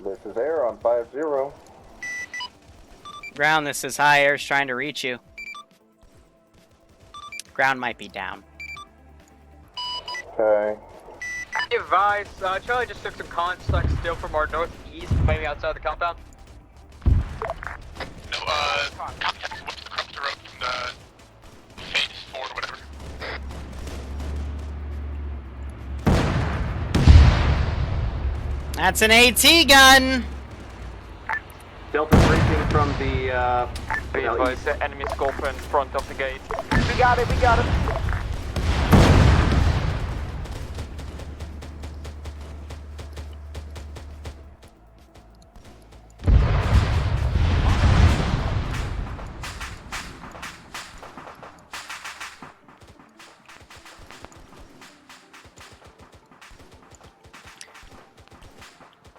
This is Air on 5-0. Ground, this is high. Air's trying to reach you. Ground might be down. Okay. Advise, Charlie just took some contact still from our northeast, maybe outside the compound. No, contact went across the road from the phase 4 or whatever. That's an AT gun! Delta briefing from the, Be advised, the enemy scope in front of the gate. We got it, we got it.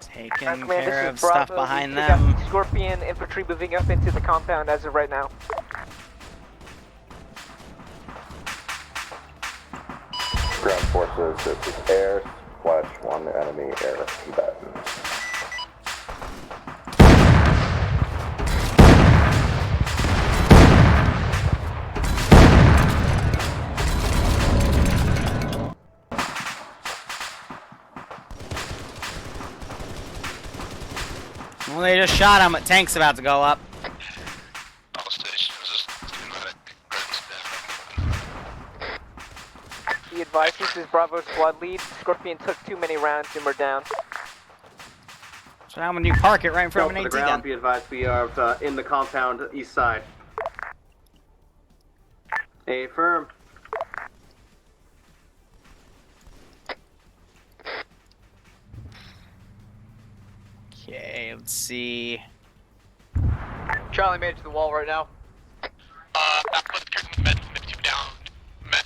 Taking care of stuff behind them. Scorpion infantry moving up into the compound as of right now. Ground forces, this is Air, /1 enemy air combatant. Well, they just shot him. A tank's about to go up. All stations, schematic. Be advised, this is Bravo squad lead. Scorpion took too many rounds and we're down. So now when you park it right in front of an AT gun. Be advised, we are in the compound east side. Affirm. Okay, let's see. Charlie made it to the wall right now. That was carrying men, maybe 2 down. Men,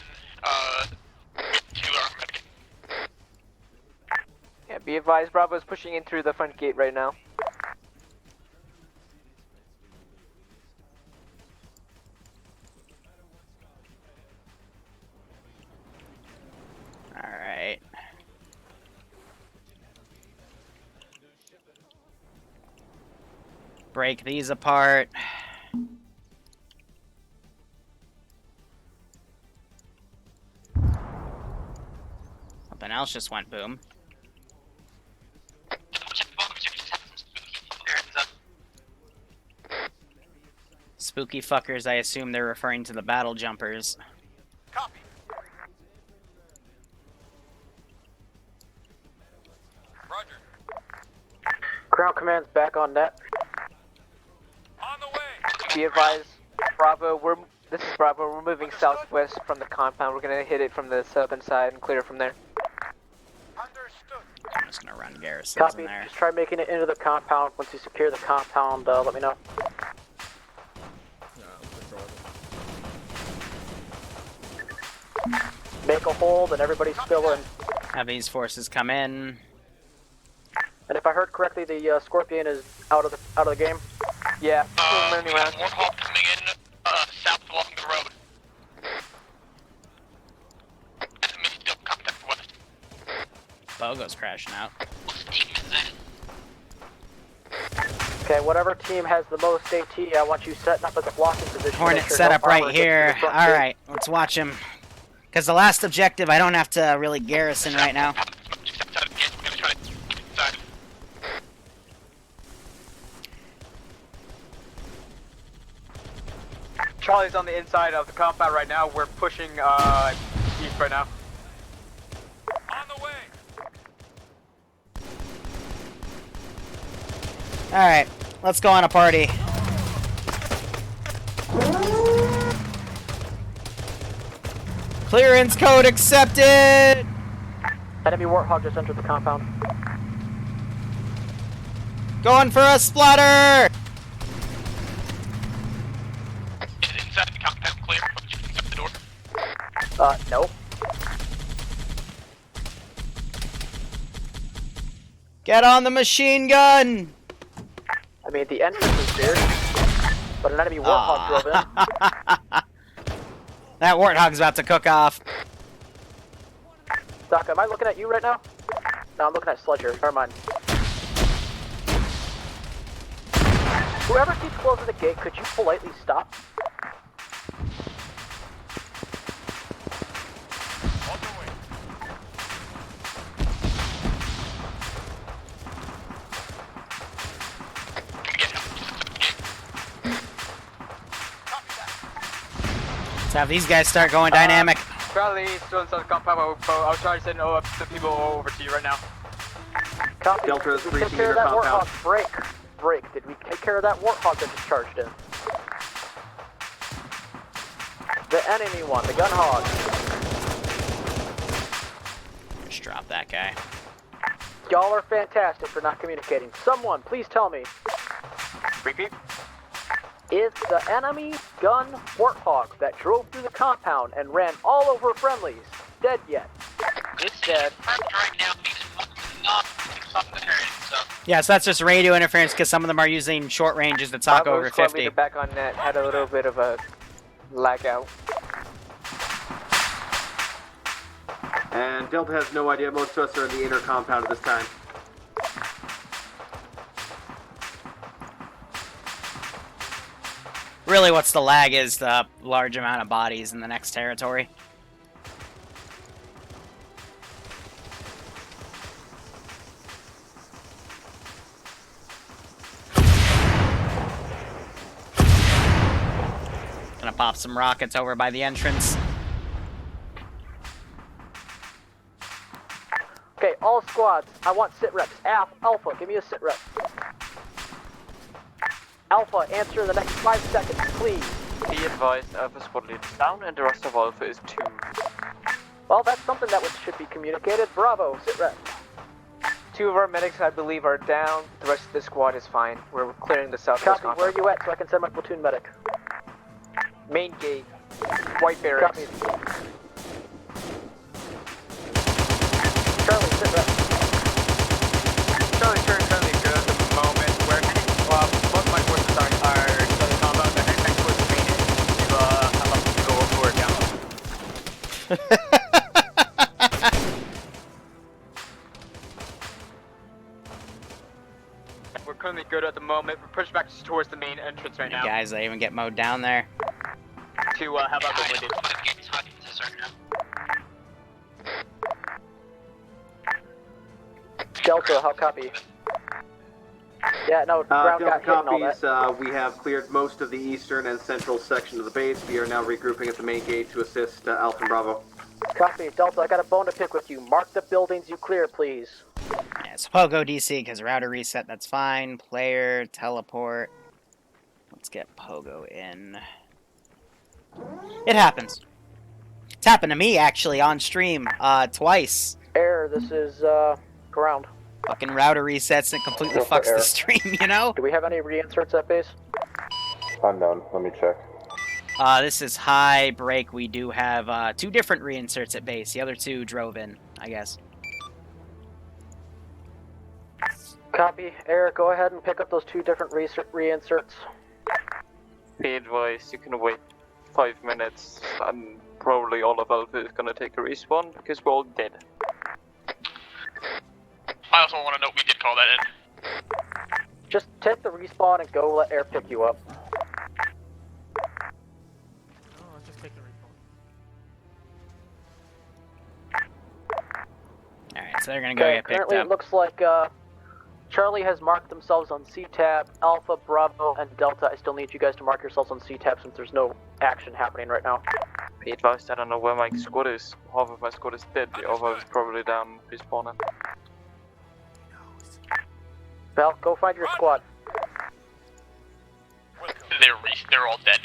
2 are medic. Yeah, be advised, Bravo is pushing in through the front gate right now. Alright. Break these apart. Something else just went boom. Spooky fuckers, I assume they're referring to the battle jumpers. Copy. Roger. Ground command's back on net. On the way. Be advised, Bravo, this is Bravo, we're moving southwest from the compound. We're gonna hit it from the southern side and clear from there. Understood. I'm just gonna run garrisons Copy, in there. just try making it into the compound. Once you secure the compound, let me know. Make a hold and everybody spill in. Have these forces come in. And if I heard correctly, the Scorpion is out of the game. Yeah, We have Warhawk coming in, south along the road. Enemy still contact west. Bogo's crashing out. Okay, whatever team has the most AT, I want you setting up as a blocking position. Hornet Make sure set no up right armor gets to the here. front gate. Alright, let's watch him. Because the last objective, I don't have to really garrison right now. Just outside of the gate, we're gonna try to get inside. Charlie's on the inside of the compound right now. We're pushing east right now. On the way. Alright, let's go on a party. Clearance code accepted! Enemy Warthog just entered the compound. Going for a splatter! Is it inside the compound clear? But you can shut the door. No. Get on the machine gun! I mean, the entrance is clear, but an enemy Warthog drove in. That Warthog's about to cook off. Doc, am I looking at you right now? No, I'm looking at Sledger. Never mind. Whoever keeps closing the gate, could you politely stop? Let's have these guys start going dynamic. Charlie, still inside the compound. I'll try to send the people over to you right now. Copy. Delta is Did we take breaching care of your that compound. Warthog? Break. Did we take care of that Warthog that just charged in? The enemy one, the gun hog. Just drop that guy. Y'all are fantastic for not communicating. Someone, please tell me. Repeat. Is the enemy gun Warthog that drove through the compound and ran all over friendlies dead yet? It's dead. Right now, he's not something so. Yeah, so that's just radio interference because some of them are using short ranges that talk over Squad 50. leader back on net had a little bit of a lag out. And Delta has no idea. Most of us are in the inner compound at this time. Really, what's the lag is the large amount of bodies in the next territory. Gonna pop some rockets over by the entrance. Okay, all squads, I want sit reps. Alpha, give me a sit rep. Alpha, answer in the next 5 seconds, please. Be advised, Alpha squad leader down and the rest of Alpha is 2. Well, that's something that should be communicated. Bravo, sit rep. 2 of our medics, I believe, are down. The rest of the squad is fine. We're clearing the southwest Copy, where are you at so I can send my platoon medic? Main gate. White barracks. Copy. Charlie, sit rep. Charlie turns currently good at the moment. We're heading, well, most of my forces are to the compound. They're heading back towards the main to have us to go over it down. We're currently good at the moment. We're pushed back towards the main entrance right now. Guys, they even get mowed down there. To have out the I winded. don't want to get talking to this right now. Delta, how copy? Yeah, no, ground Delta got hit and all copies. that. We have cleared most of the eastern and central section of the base. We are now regrouping at the main gate to assist Alpha and Bravo. Copy, Delta, I got a bone to pick with you. Mark the buildings you clear, please. Yeah, so Pogo DC because router reset, that's fine. Player, teleport. Let's get Pogo in. It happens. It's happened to me, actually, on stream, twice. Air, this is, ground. Fucking router resets and it completely Go for fucks the air. stream, you know? Do we have any reinserts at base? Unknown. Let me check. This is high break. We do have 2 different reinserts at base. The other 2 drove in, I guess. Copy, Air, go ahead and pick up those 2 different reinserts. Be advised, you can wait 5 minutes and probably all of Alpha is gonna take a respawn because we're all dead. I also want to note we did call that in. Just take the respawn and go let Air pick you up. Alright, so they're gonna go Okay, get picked currently up. it looks like, Charlie has marked themselves on C-Tab, Alpha, Bravo, and Delta. I still need you guys to mark yourselves on C-Tab since there's no action happening right now. Be advised, I don't know where my squad is. Half of my squad is dead, the other is probably down respawning. Val, go find your squad. They're all dead.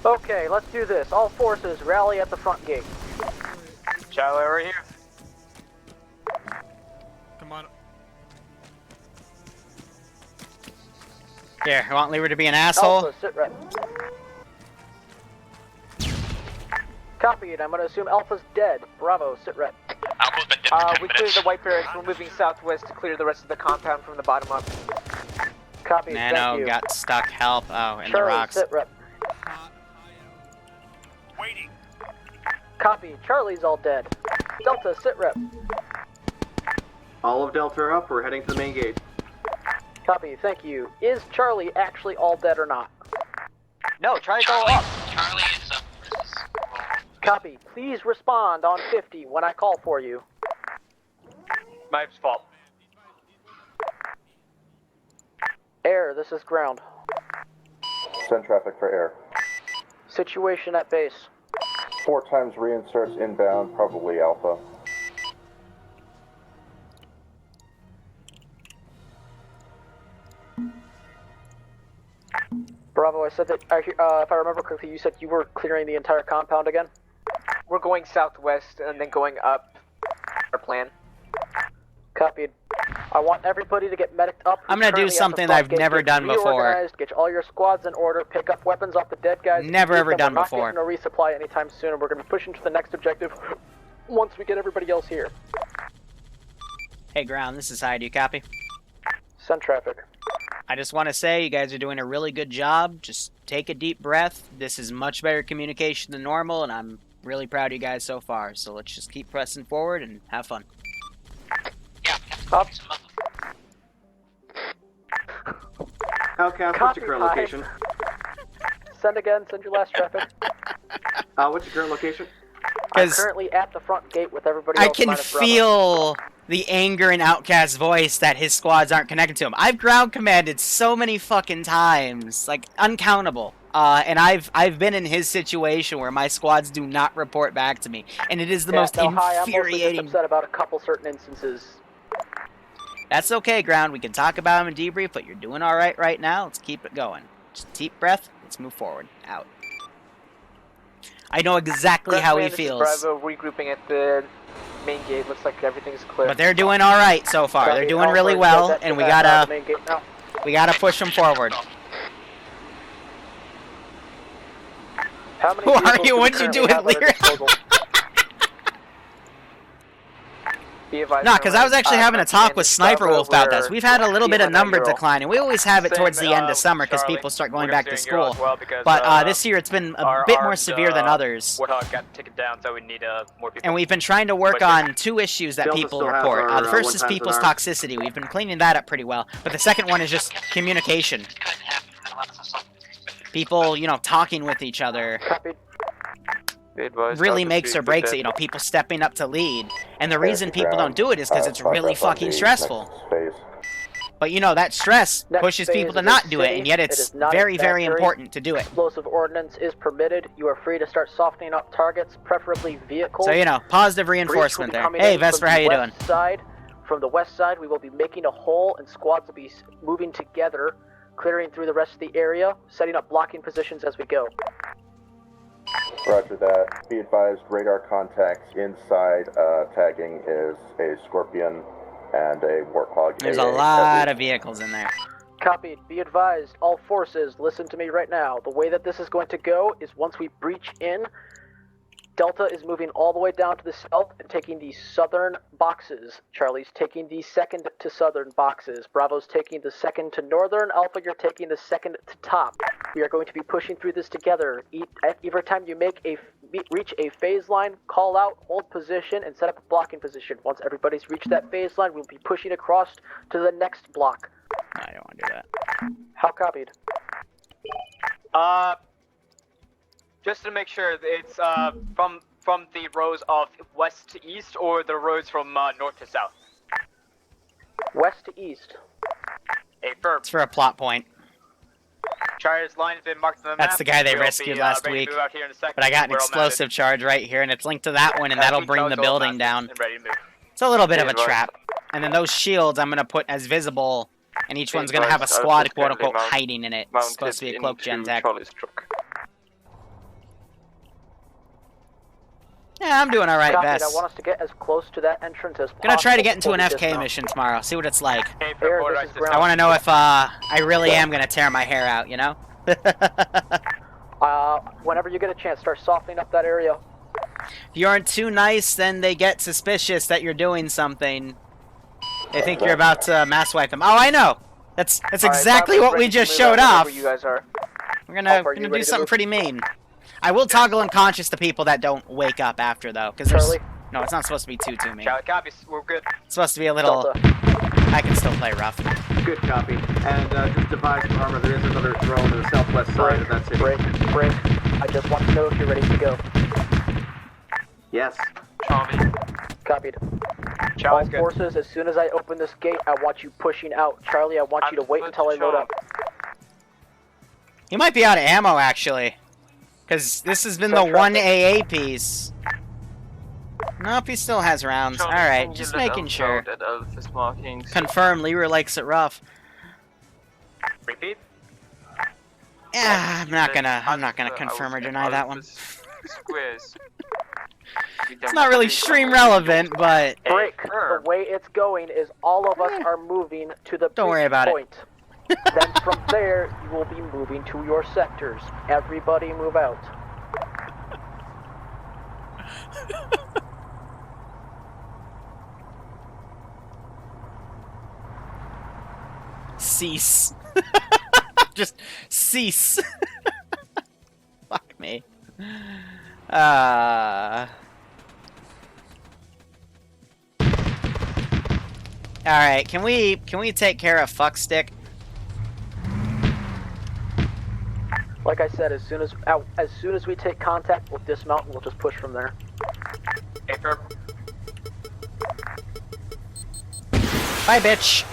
Okay, let's do this. All forces, rally at the front gate. Charlie, over here. Come on. Here, I want Liru to be an asshole. Alpha, sit rep. Copied, I'm gonna assume Alpha's dead. Bravo, sit rep. Alpha's been dead for 10 We minutes. cleared the white barracks. We're moving southwest to clear the rest of the compound from the bottom up. Copied, thank Nano you. got stuck. Help. Oh, in the Charlie, rocks. sit rep. Waiting. Copy, Charlie's all dead. Delta, sit rep. All of Delta are up. We're heading to the main gate. Copy, thank you. Is Charlie actually all dead or not? No, try to go up. Charlie is up. Copy. Please respond on 50 when I call for you. My fault. Air, this is ground. Send traffic for air. Situation at base. 4 times reinserts inbound, probably Alpha. Bravo, I said that, if I remember correctly, you said you were clearing the entire compound again? We're going southwest and then going up. Our plan. Copied. I want everybody to get medicked up. I'm gonna do something I've never done before. Get all your squads in order, pick up weapons off the dead guys. Never ever done before. We're not getting a resupply anytime soon, and we're gonna be pushing to the next objective once we get everybody else here. Hey, ground, this is Hyde. Do you copy? Send traffic. I just want to say you guys are doing a really good job. Just take a deep breath. This is much better communication than normal, and I'm really proud of you guys so far. So let's just keep pressing forward and have fun. Yeah. Up. Outcast, what's your current Copy, location? Send again, send your last traffic. What's your current location? I'm currently at the front gate with everybody I else can minus Bravo. feel the anger in Outcast's voice that his squads aren't connected to him. I've ground commanded so many fucking times, like uncountable. And I've been in his situation where my squads do not report back to me, and it is the most Hi, I'm mostly infuriating. just upset about a couple certain instances. That's okay, ground. We can talk about him in debrief, but you're doing all right right now. Let's keep it going. Just deep breath. Let's move forward. Out. I know exactly how he feels. Bravo regrouping at the main gate. Looks like everything's clear. But they're doing all right so far. They're doing really well, and we gotta push them forward. Who are you? What'd you do with Liru? No, because I was actually having a talk with Sniper Wolf about this. We've had a little bit of number decline, and we always have it towards the end of summer because people start going back to school. But this year it's been a bit more severe than others. Warthog got taken down, so we need more people. And we've been trying to work on 2 issues that people report. The first is people's toxicity. We've been cleaning that up pretty well. But the second one is just communication. People, you know, talking with each other. Really makes or breaks it, you know, people stepping up to lead. And the reason people don't do it is because it's really fucking stressful. But you know, that stress pushes people to not do it, and yet it's very, very important to do it. Explosive ordnance is permitted. You are free to start softening up targets, preferably vehicles. So, you know, positive reinforcement there. Hey, Vesper, how you doing? From the west side, we will be making a hole, and squads will be moving together, clearing through the rest of the area, setting up blocking positions as we go. Roger that. Be advised, radar contacts inside tagging is a Scorpion and a Warthog. There's a lot of vehicles in there. Copied. Be advised, all forces, listen to me right now. The way that this is going to go is once we breach in, Delta is moving all the way down to the south and taking the southern boxes. Charlie's taking the second to southern boxes. Bravo's taking the second to northern. Alpha, you're taking the second to top. We are going to be pushing through this together. Every time you reach a phase line, call out, hold position, and set up a blocking position. Once everybody's reached that phase line, we'll be pushing across to the next block. I don't want to do that. How copied? Just to make sure, it's from the rows of west to east, or the roads from north to south? West to east. It's for a plot point. Charlie's line has been marked on the map. That's the guy they rescued last week. But I got an explosive charge right here, and it's linked to that one, and that'll bring the building down. It's a little bit of a trap. And then those shields I'm going to put as visible, and each one's going to have a squad, quote-unquote, hiding in it. It's supposed to be a cloak gen tech. Yeah, I'm doing alright, Vess. I want us to get as close to that entrance as possible. Gonna try to get into an FK mission tomorrow, see what it's like. I I want to know if I really am gonna tear my hair out, you know? Whenever you get a chance, start softening up that area. If you aren't too nice, then they get suspicious that you're doing something. They think you're about to mass wipe them. Oh, I know! That's exactly what we just showed off. You guys are. We're gonna do something pretty mean. I will toggle unconscious to people that don't wake up after, though, because there's... No, it's not supposed to be too mean. Charlie, copy. We're good. It's supposed to be a little... I can still play rough. Good copy. And just advise from Arma, there is another drone to the southwest side of that city. Break. I just want to know if you're ready to go. Yes. Charlie. Copied. Charlie's All good. forces, as soon as I open this gate, I want you pushing out. Charlie, I want you to wait until I load up. He might be out of ammo, actually. Because this has been the one AA piece. Nope, he still has rounds. Charlie, Alright, can just you let making Elf sure. know that Elf is markings? Confirm, Liru likes it rough. Repeat. Yeah, I'm not gonna Elf, confirm or Elf deny that one. is Squares. It's not really stream relevant, but Break. The way it's going is all of us are moving to the Don't worry about it. point. Then from there, you will be moving to your sectors. Everybody move out. cease. Just cease. Fuck me. Alright, can we take care of Fuckstick? Like I said, as soon as we take contact, we'll dismount and we'll just push from there. Affirm. Bye, bitch.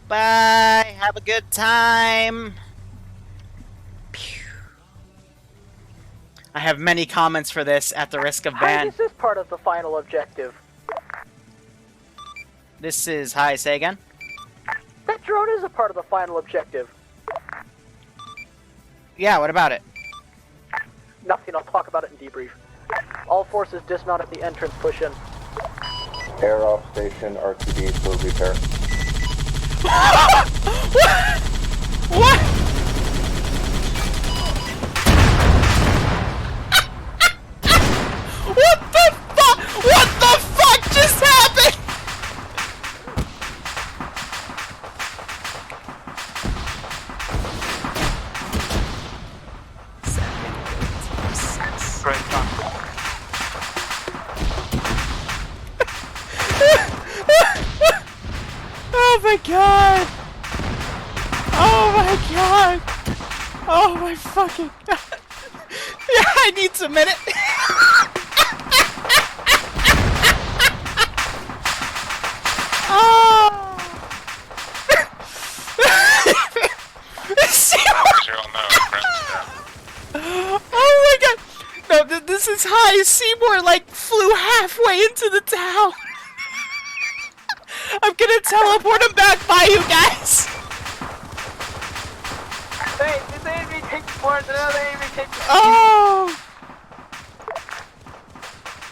Bye. Have a good time. Pew. I have many comments for this at the risk of How ban. is this part of the final objective? This is hi. Say again. That drone is a part of the final objective. Yeah. What about it? Nothing. I'll talk about it in debrief. All forces dismount at the entrance. Push in. Air off station, RTB for repair. What? What? What the fuck? What the fuck just happened? Great time. Oh my god! Oh my god! Oh my fucking god! Yeah, I need a minute! Oh! Oh my god! No, this is high. Seymour like flew halfway into the town. I'm gonna teleport him back by you guys! Hey, this enemy takes force, another enemy takes force. Oh!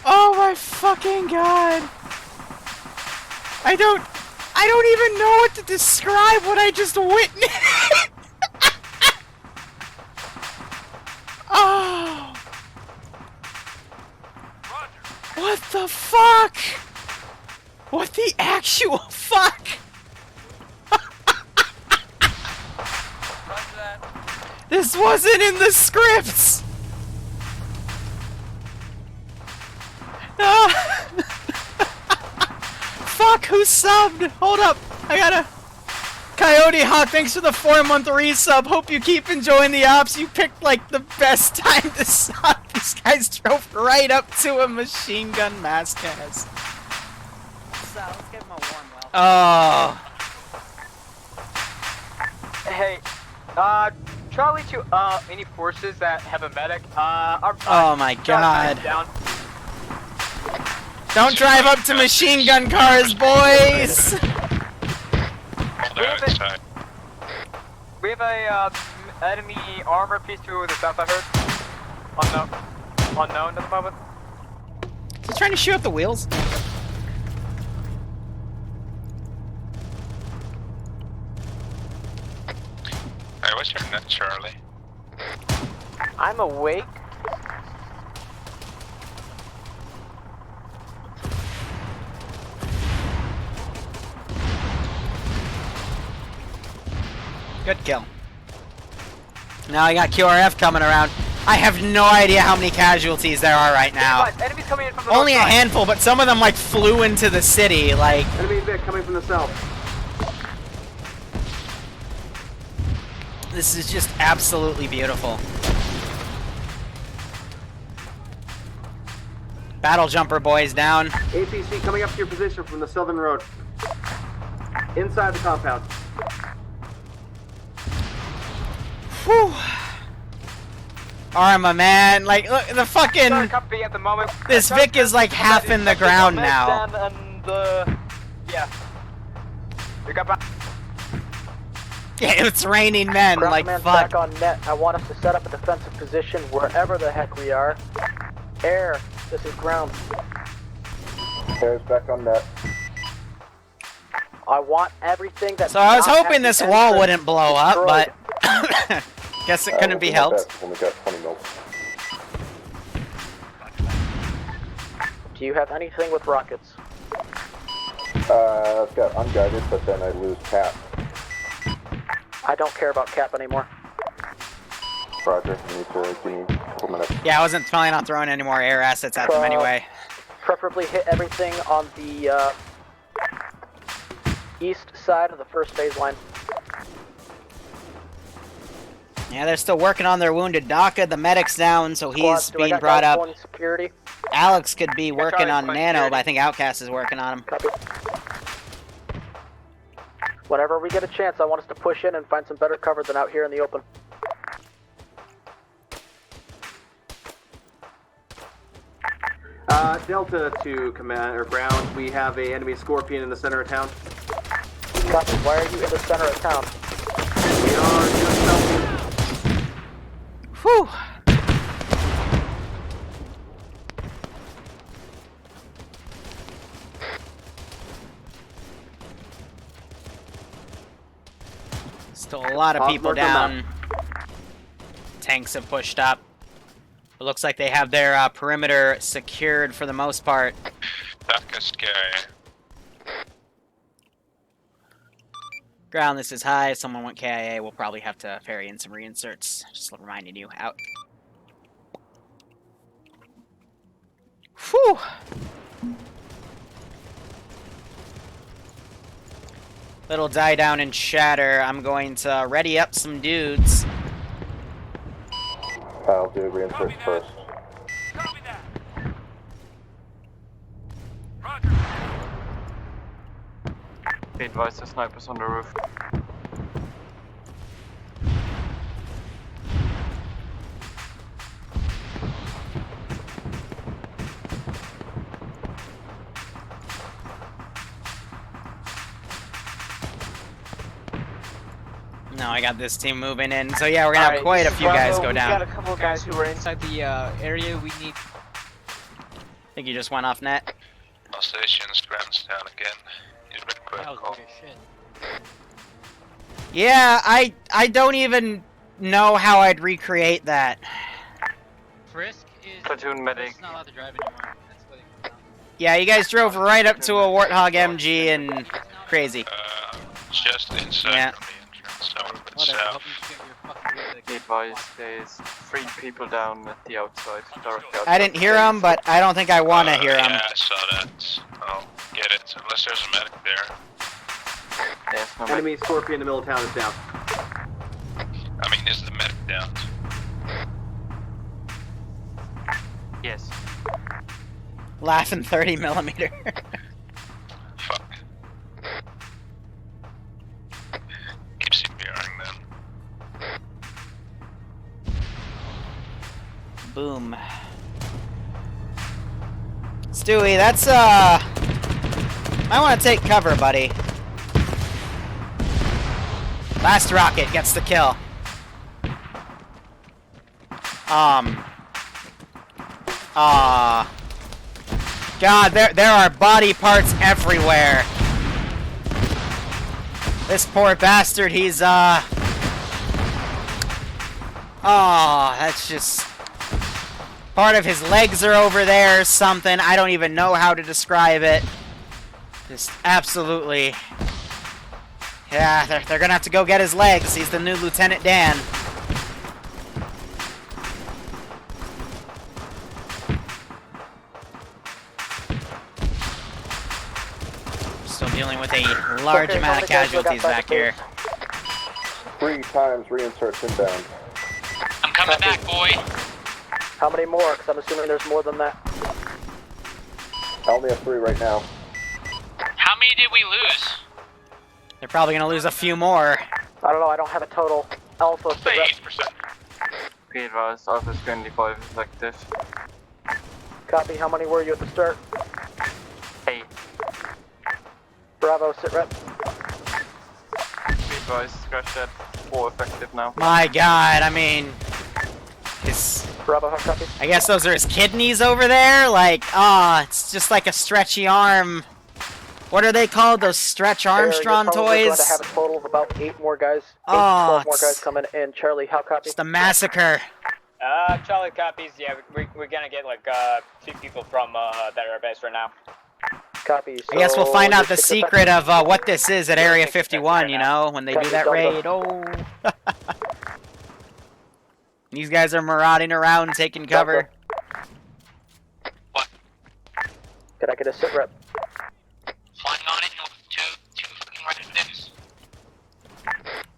Oh my fucking god! I don't even know what to describe what I just witnessed! Oh! What the fuck? What the actual fuck? This wasn't in the scripts! Fuck, who subbed? Hold up, I gotta... Coyote Hawk, thanks for the 4-month resub. Hope you keep enjoying the ops. You picked like the best time to sub. These guys drove right up to a machine gun mass cast. So, let's give him a warm welcome. Oh. Hey, Charlie to, any forces that have a medic, Oh my god. Down. Don't drive up to machine gun cars, boys! We have a, enemy armor piece to the south, I heard. Unknown at the moment. He's trying to shoot up the wheels. Hey, what's your net, Charlie? I'm awake. Good kill. Now I got QRF coming around. I have no idea how many casualties there are right now. Enemies coming in from the Only a north side. handful, but some of them like flew into the city. Like, Enemy Vic coming from the south. this is just absolutely beautiful. Battle jumper boys down. APC coming up to your position from the southern road. Inside the compound. Whew. Arma, man. Like, look, the fucking... Sorry, copy at the moment. This Vic is like half in the ground now. Yeah. We got back. Yeah, it's raining men. Ground Like, command's fuck. back on net. I want us to set up a defensive position wherever the heck we are. Air, this is ground. Air's back on net. I want everything that's So I was not hoping at this the wall entrance wouldn't blow up, destroyed. but... Guess it couldn't We'll be do my helped. best. We've only got 20 mils. Do you have anything with rockets? I've got unguided, but then I lose cap. I don't care about cap anymore. Roger, you need to give me a couple minutes. Yeah, I wasn't planning on throwing any more air assets at them anyway. Preferably hit everything on the east side of the first phase line. Yeah, they're still working on their wounded Daka. The medic's down, so he's Squad, do I being got brought guys up. pulling Security. Alex could be working Charlie, on point Nano, security. but I think Outcast is working on him. Copy. Whenever we get a chance, I want us to push in and find some better cover than out here in the open. Delta to command or ground. We have a enemy Scorpion in the center of town. Copy. Why are you in the center of town? We are just south. Whew. Still a lot of people Mark them down. Tanks have pushed up. It looks like they have their perimeter secured for the most part. That is scary. Ground, this is high. If someone went KIA, we'll probably have to ferry in some reinserts. Just reminding you. Out. Whew. Little die down and shatter. I'm going to ready up some dudes. I'll do reinserts first. Copy that. Roger. Be advised, the snipers on the roof. No, I got this team moving in. So yeah, we're gonna have quite a few guys go We down. got a couple of guys who were inside the area. We need. I think you just went off net. All stations, grounds down again. Need red critical. Yeah, I don't even know how I'd recreate that. Frisk is Platoon medic. not allowed to drive anymore. That's what it comes down Yeah, you guys drove right up to a Warthog MG and crazy. Just inside Yeah. from the entrance, so a bit Whatever. south. Help you get your fucking vehicle. Be advised, there's 3 people down at the outside. Directly I didn't hear them, but I don't think I want to hear them. Yeah, I saw that. I'll get it, unless there's a medic there. There's no medic. Enemy Scorpion in the middle of town is down. I mean, is the medic down? Yes. Laughing 30 millimeter. Fuck. Keep CPRing then. Boom. Stewie, that's might want to take cover, buddy. Last rocket gets the kill. God, there are body parts everywhere. This poor bastard, he's that's just... Part of his legs are over there or something. I don't even know how to describe it. Just absolutely... Yeah, they're gonna have to go get his legs. He's the new Lieutenant Dan. dealing with a large Okay, amount of how many guys we got casualties back the here. base? 3 times reinserts inbound. I'm coming back, boy. How many more? Because I'm assuming there's more than that. I only have 3 right now. How many did we lose? They're probably gonna lose a few more. I don't know, I don't have a total. Alpha, Say sit rep. 8%. Be advised, Alpha 25 is active. Copy, how many were you at the start? 8. Bravo, sit rep. Be advised, Scratch Dead. 4 effective now. My god, I mean... Bravo, how copy? I guess those are his kidneys over there? Like, it's just like a stretchy arm. What are they called? Those Stretch Armstrong You're probably going toys? to have a total of about 8 more guys. 12 Oh, more guys coming in. Charlie, how copy? Just a massacre. Charlie copies. Yeah, we're gonna get like 2 people from that are base right now. Copy. I guess we'll so find out the just take secret back. of what this is at Area 51, you know, when they do that raid. Oh. These guys are marauding around, taking cover. What? Can I get a sit rep? Flying on it with two fucking residents.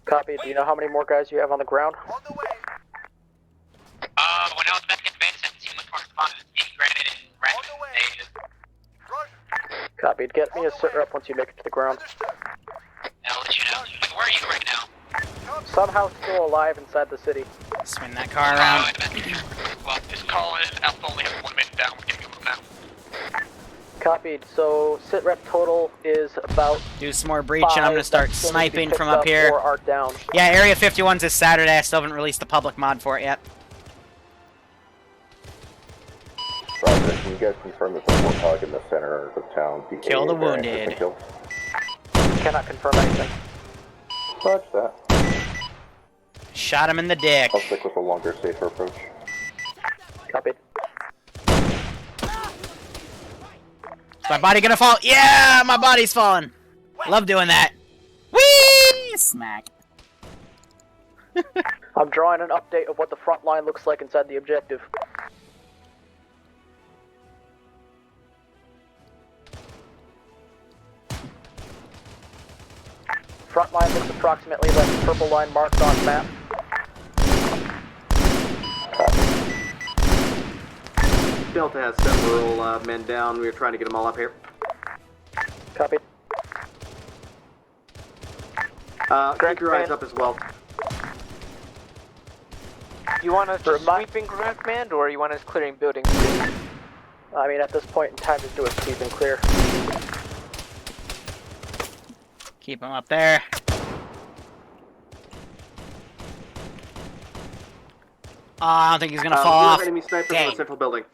Copy. Do you know how many more guys you have on the ground? When I was back in base, I haven't seen much more responses being granted in random stages. Copied. Get me a sit rep once you make it to the ground. And I'll let you know. Like, where are you right now? Somehow still alive inside the city. Swing that car around. Well, this call is Alpha only has 1 minute down. We're getting him now. Copied. So sit rep total is about Do some more breach, and I'm gonna 5 start that still need to be sniping picked from up here. Or are down. Yeah, Area 51's this Saturday. I still haven't released the public mod for it yet. Roger, can you guys confirm that the warthog in the center of the town... Kill the AA variant has been wounded. killed? Cannot confirm anything. Roger that. Shot him in the dick. I'll stick with a longer, safer approach. Copied. Is my body gonna fall? Yeah, my body's falling. Love doing that. Whee! Smack. I'm drawing an update of what the front line looks like inside the objective. Front line looks approximately like the purple line marked on map. Delta has several men down. We are trying to get them all up here. Copied. Keep your eyes up as well. You want us For to my- sweeping ground command, or you want us clearing buildings? I mean, at this point in time, just do a sweep and clear. Keep him up there. Oh, I don't think he's gonna fall We off. have enemy snipers in Dang. the central building.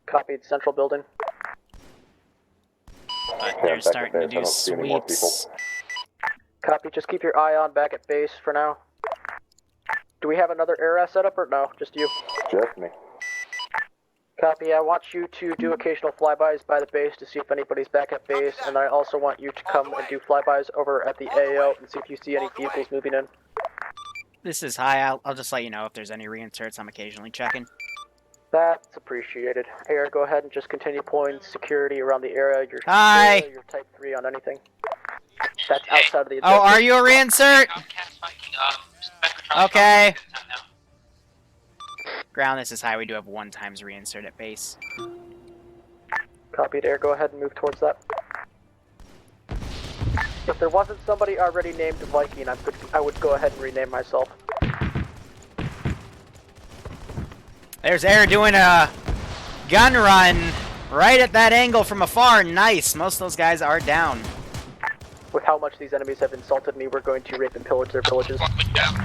Copied. Central building. But they're starting to do see any more sweeps. Copy. Just keep your eye on back at base for now. Do we have another air set up or no? Just you? Just me. Copy. I want you to do occasional flybys by the base to see if anybody's back at base, and I also want you to come and do flybys over at the AO and see if you see any vehicles moving in. This is high. I'll just let you know if there's any reinserts. I'm occasionally checking. That's appreciated. Air, go ahead and just continue pulling security around the area. Your Hi. Your type 3 on anything. That's outside of the Oh, objective. are you a reinsert? Okay. Ground, this is high. We do have 1 times reinsert at base. Copied. Air, go ahead and move towards that. If there wasn't somebody already named Viking, I would go ahead and rename myself. There's Air doing a gun run right at that angle from afar. Nice. Most of those guys are down. With how much these enemies have insulted me, we're going to rape and pillage their villages.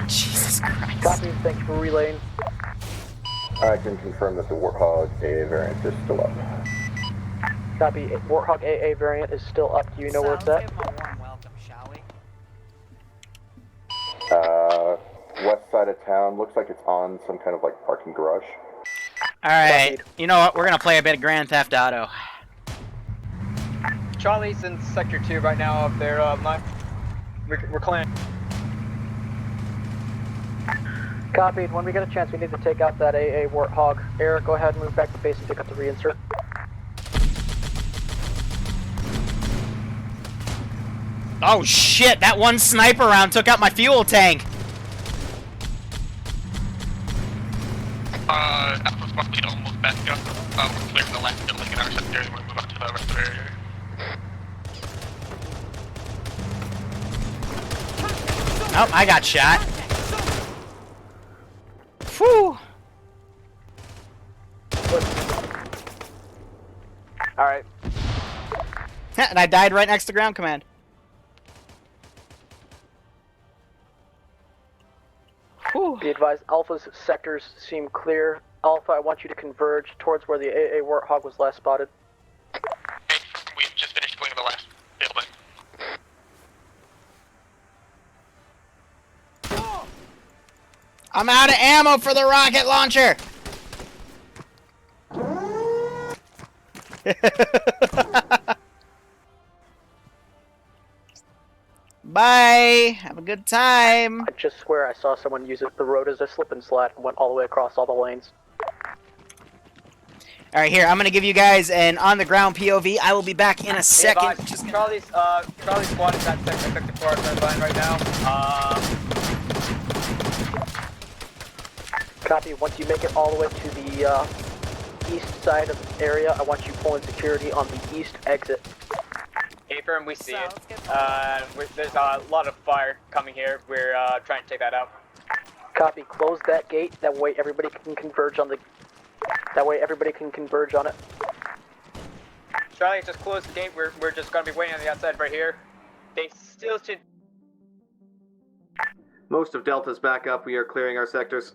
Jesus Christ. Copy. Thank you for relaying. I can confirm that the Warthog AA variant is still up. Copy. Warthog AA variant is still up. Do you know where it's at? West side of town. Looks like it's on some kind of like parking garage. Alright. You know what? We're going to play a bit of Grand Theft Auto. Charlie's in Sector 2 right now up there, we're clearing. Copied. When we get a chance, we need to take out that AA Warthog. Eric, go ahead and move back to base and pick up the reinsert. Oh shit, that one sniper round took out my fuel tank. Alpha Squad lead almost back up. We're clearing the last building in our sector and we're moving on to the rest of the area. Oh, I got shot. Whew. Alright. And I died right next to ground command. Whew. Be advised, Alpha's sectors seem clear. Alpha, I want you to converge towards where the AA Warthog was last spotted. We've just finished clearing the last building. I'm out of ammo for the rocket launcher! Bye! Have a good time! I just swear I saw someone use the road as a slip and slide and went all the way across all the lanes. Alright, here, I'm gonna give you guys an on-the-ground POV. I will be back in a second. Charlie's squad is at sector 54 line right now. Copy, once you make it all the way to the east side of the area, I want you pulling security on the east exit. Affirm, we see it. There's a lot of fire coming here. We're trying to take that out. Copy, close that gate, that way everybody can converge on the... That way everybody can converge on it. Charlie, just close the gate. We're just gonna be waiting on the outside right here. They still should... Most of Delta's back up. We are clearing our sectors.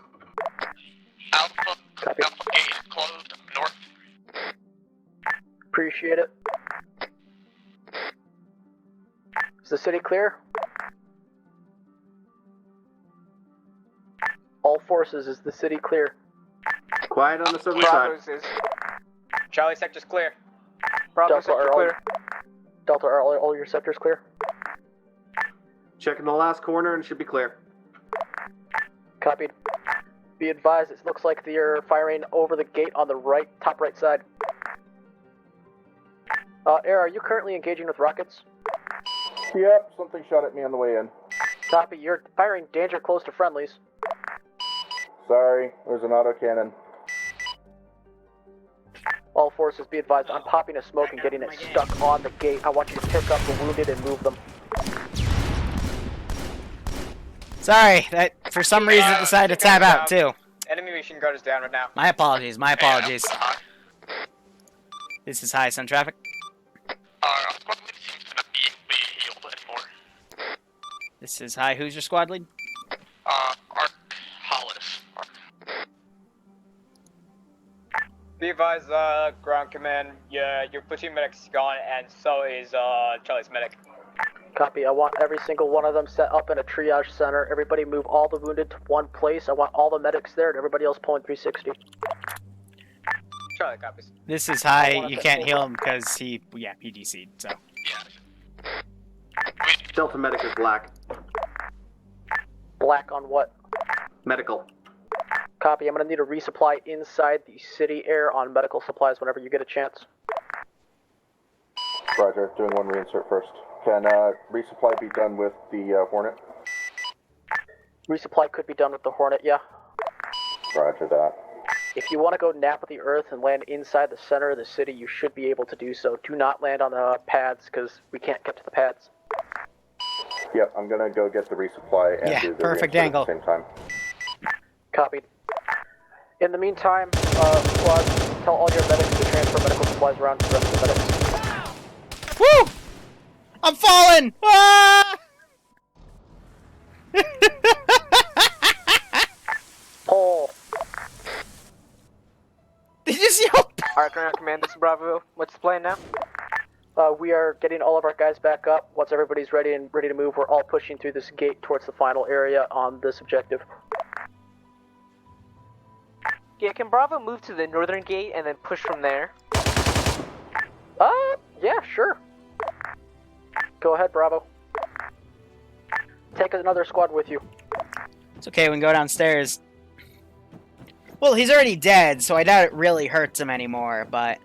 Alpha Copy. gate is closed north. Appreciate it. Is the city clear? All forces, is the city clear? Quiet on the southern Bravo's side. is... Charlie sector's clear. Bravo Delta, sector clear. Delta, are all your sectors clear? Checking the last corner and should be clear. Copied. Be advised, it looks like they're firing over the gate on the right, top right side. Air, are you currently engaging with rockets? Yep, something shot at me on the way in. Copy, you're firing danger close to friendlies. Sorry, there's an autocannon. All forces, be advised, I'm popping a smoke and getting it stuck on the gate. I want you to pick up the wounded and move them. Sorry, that for some reason decided to tab out too. Enemy machine guard is down right now. My apologies, my apologies. This is high sun traffic. Our squad lead seems to not be able to anymore. This is high. Who's your squad lead? Arc Hollis. Be advised, ground command, yeah, your platoon medic's gone, and so is Charlie's medic. Copy, I want every single one of them set up in a triage center. Everybody move all the wounded to one place. I want all the medics there and everybody else pulling 360. Charlie copies. This is high. You can't heal him because he, PDC'd, so. Yeah. Delta medic is black. Black on what? Medical. Copy, I'm going to need a resupply inside the city air on medical supplies whenever you get a chance. Roger, doing one reinsert first. Can resupply be done with the Hornet? Resupply could be done with the Hornet, yeah. Roger that. If you want to go nap with the Earth and land inside the center of the city, you should be able to do so. Do not land on the pads, because we can't get to the pads. Yep, I'm gonna go get the resupply and do the perfect reinsert angle. at the same time. Copied. In the meantime, squad, tell all your medics to transfer medical supplies around to the rest of the medics. Woo! I'm falling! Ah! Pull. Did you see how... Alright, ground command, this is Bravo. What's the plan now? We are getting all of our guys back up. Once everybody's ready to move, we're all pushing through this gate towards the final area on this objective. Yeah, can Bravo move to the northern gate and then push from there? Yeah, sure. Go ahead, Bravo. Take another squad with you. It's okay, we can go downstairs. Well, he's already dead, so I doubt it really hurts him anymore, but...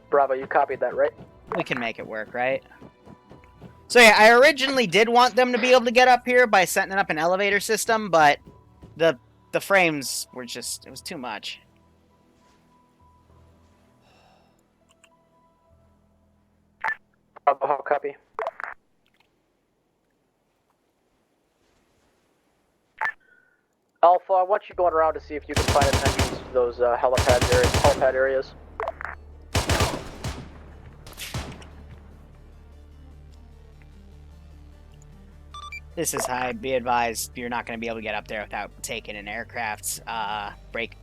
Bravo, you copied that, right? we can make it work, right? So yeah, I originally did want them to be able to get up here by setting up an elevator system, but the frames were just, it was too much. How copy? Alpha, I want you going around to see if you can find an entrance to those helipad areas. This is high. Be advised, you're not going to be able to get up there without taking an aircraft's break.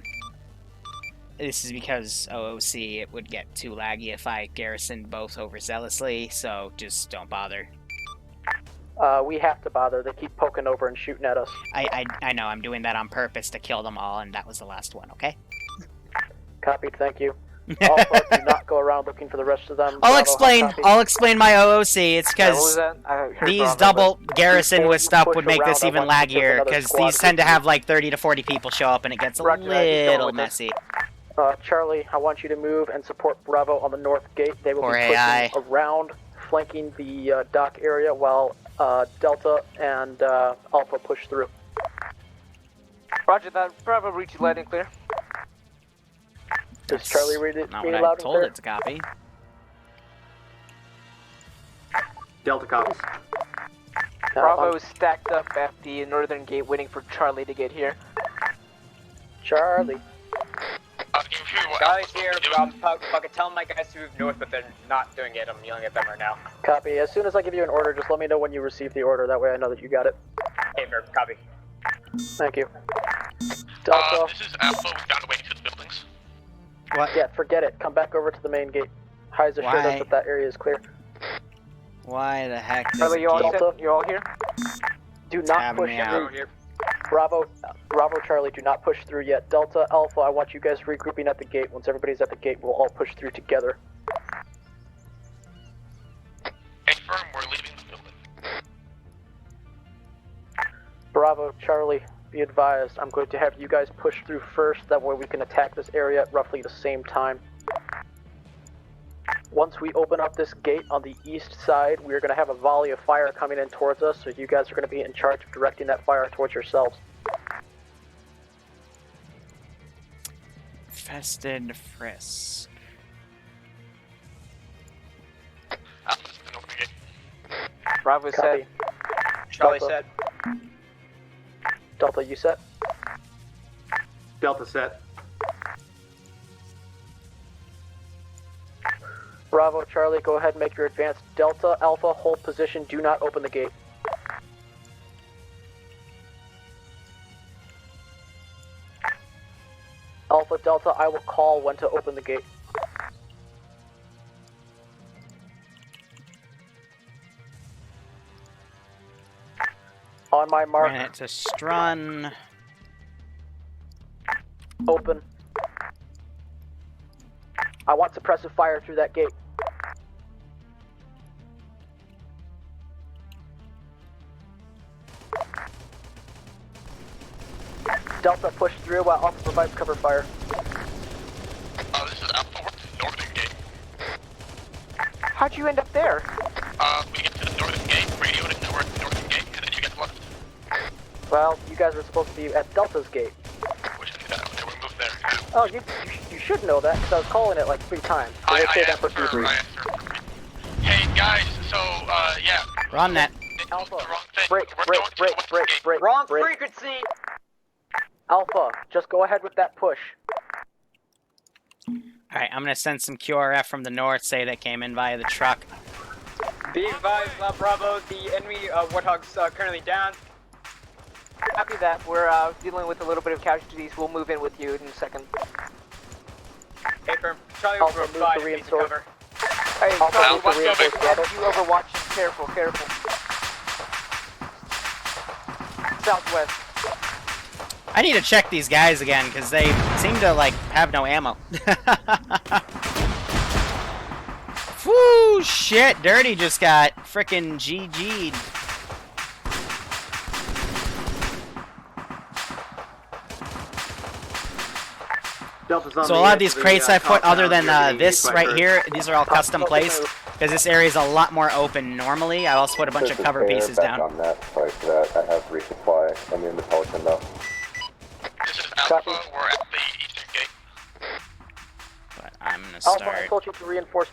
This is because OOC, it would get too laggy if I garrisoned both overzealously, so just don't bother. We have to bother. They keep poking over and shooting at us. I know, I'm doing that on purpose to kill them all, and that was the last one, okay? Copied, thank you. Alpha, do not go around looking for the rest of them. I'll explain my OOC. It's because these double garrison with stuff would make this even laggier, because these tend to have like 30 to 40 people show up, and it gets a little messy. Charlie, I want you to move and support Bravo on the north gate. They will be pushing around, flanking the dock area, while Delta and Alpha push through. Roger that. Bravo, reach loud and clear. Does Charlie read it? Not what I told it to copy. Delta copies. Bravo is stacked up at the northern gate, waiting for Charlie to get here. Charlie. Charlie's here. Fucking tell my guys to move north, but they're not doing it. I'm yelling at them right now. Copy. As soon as I give you an order, just let me know when you receive the order. That way I know that you got it. Hey, Merv, copy. Thank you. Delta. This is Alpha. We found a way to the buildings. What? Yeah, forget it. Come back over to the main gate. Hyze assured us that that area is clear. Why the heck does Charlie, you all here? Do not push through. Bravo, Charlie, do not push through yet. Delta, Alpha, I want you guys regrouping at the gate. Once everybody's at the gate, we'll all push through together. Confirm, we're leaving the building. Bravo, Charlie, be advised. I'm going to have you guys push through first. That way we can attack this area at roughly the same time. Once we open up this gate on the east side, we're going to have a volley of fire coming in towards us, so you guys are going to be in charge of directing that fire towards yourselves. Infested Frisk. Bravo set. Charlie set. Delta, you set? Delta set. Bravo, Charlie, go ahead and make your advance. Delta, Alpha, hold position. Do not open the gate. Alpha, Delta, I will call when to open the gate. On my mark. Ran it to Strun. Open. I want suppressive fire through that gate. Delta, push through while Alpha provides cover fire. This is Alpha. We're to the northern gate. How'd you end up there? We get to the northern gate, radioed it to the northern gate, and then you get left. Well, you guys were supposed to be at Delta's gate. We should do that. Okay, we're moved there. Oh, you should know that, because I was calling it like 3 times. So let's say that for debrief. Hey, guys, so, yeah. Run that. Alpha, The wrong thing. break. Wrong frequency! Alpha, just go ahead with that push. Alright, I'm gonna send some QRF from the north, say they came in via the truck. Be advised, Bravo, the enemy Warthog's currently down. Copy that. We're dealing with a little bit of casualties. We'll move in with you in a second. Hey, firm. Charlie Alpha, will move provide to me reinforce. cover. Hey, Alpha, Charlie, move to watch reinforce over. Bravo. You overwatching. Careful. Southwest. I need to check these guys again, because they seem to, like, have no ammo. Whoo, shit, Dirty just got frickin' GG'd. So a lot of these crates I put, other than this right here, these are all custom placed. Because this area is a lot more open normally. I also put a bunch of cover pieces back down. on that. Sorry for that. I have resupply. I'm in the Pelican though. This is Alpha. We're at the eastern gate. But I'm gonna Alpha, I start. told you to reinforce.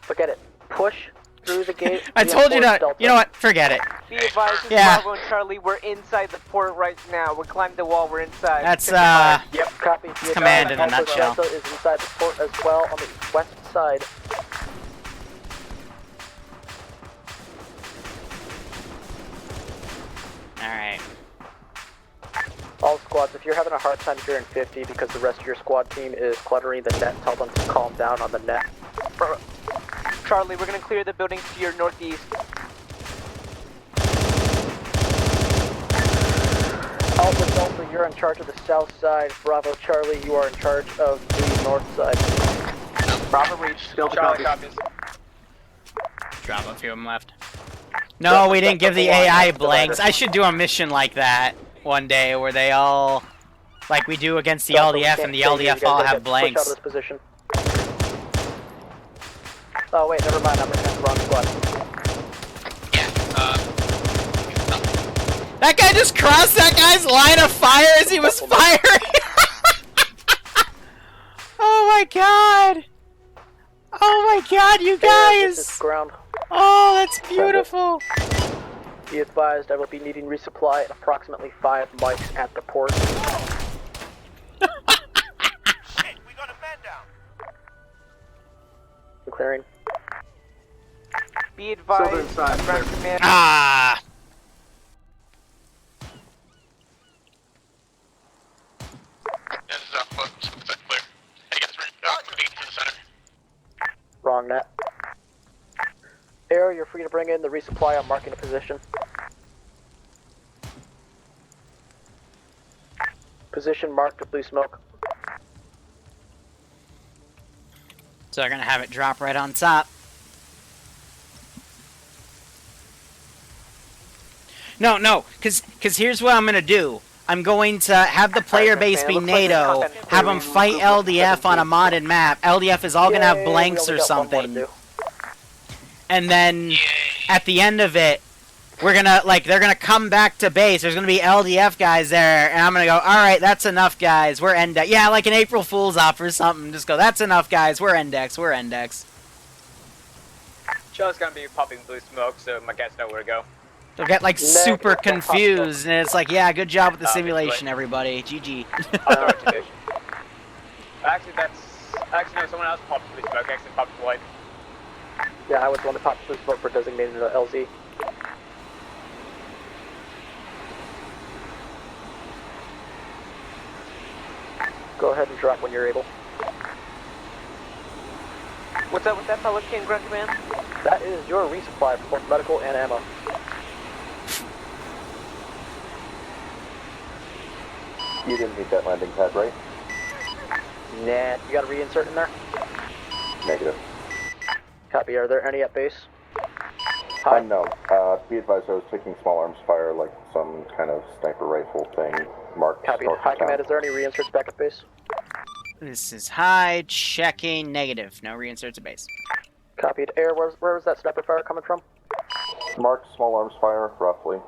Forget it. Push through the gate. I told you reinforce to. Delta. You know what? Forget it. Be advised, this is Yeah. Bravo and Charlie. We're inside the port right now. We climbed the wall. We're inside. That's Yep, copy. Be command advised, in a Alpha nutshell. Delta is inside the port as well on the west side. Alright. All squads, if you're having a hard time here in 50 because the rest of your squad team is cluttering the net, tell them to calm down on the net. Charlie, we're gonna clear the buildings to your northeast. Alpha Delta, you're in charge of the south side. Bravo Charlie, you are in charge of the north side. Bravo reach. Delta Charlie copy. copies. Drop a few of them left. No, we didn't give the AI blanks. I should do a mission like that one day where they all, like we do against the Delta, we LDF, can't and the stay here. You LDF guys all gotta have get pushed out blanks. of this position. Oh wait, never mind. I'm looking at the wrong squad. That guy just crossed that guy's line of fire as he was firing! Oh my god! Oh my god, you This is guys! ground. Oh, that's beautiful! Be advised, I will be needing resupply at approximately 5 mics at the port. Shit, we got a man down. Clearing. Be advised, Silver inside, ground clear. command. Ah! This is Alpha. That's clear. Hey guys, we're moving to the center. Wrong net. Air, you're free to bring in the resupply. I'm marking a position. Position marked with blue smoke. So they're gonna have it drop right on top. No, cause here's what I'm gonna do. I'm going to have the player base be NATO, have them fight LDF on a modded map. LDF is all gonna have blanks or something. And then at the end of it, we're gonna, like, they're gonna come back to base. There's gonna be LDF guys there, and I'm gonna go, alright, that's enough, guys. We're Index. Yeah, like an April Fool's op or something. Just go, that's enough, guys. We're Index. We're Index. Show's gonna be popping blue smoke, so my cats know where to go. They'll get, like, super confused, and it's like, yeah, good job with the simulation, everybody. GG. I'll throw it to you. Actually, no, someone else popped blue smoke. Actually, popped white. Yeah, I was the one that popped blue smoke for designated LZ. Go ahead and drop when you're able. What's up with that Pelican, ground command? That is your resupply for both medical and ammo. You didn't need that landing pad, right? Nah, you got a reinsert in there? Negative. Copy, are there any at base? No. Be advised, I was taking small arms fire, like some kind of sniper rifle thing. Marked. Copy. north of High town. command, is there any reinserts back at base? This is high, checking, negative. No reinserts at base. Copied. Air, where was that sniper fire coming from? Marked small arms fire, roughly.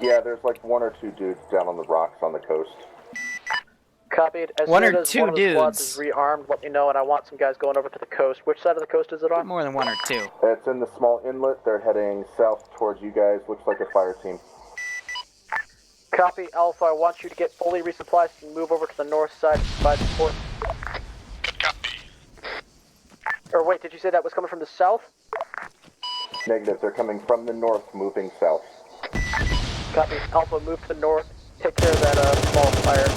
Yeah, there's like 1 or 2 dudes down on the rocks on the coast. Copied. As One soon or as two one of the squads dudes. is rearmed, let me know, and I want some guys going over to the coast. Which side of the coast is it on? More than 1 or 2. It's in the small inlet. They're heading south towards you guys. Looks like a fire team. Copy, Alpha. I want you to get fully resupplied and move over to the north side by the port. Good copy. Or wait, did you say that was coming from the south? Negative. They're coming from the north, moving south. Copy. Alpha, move to the north. Take care of that small fire.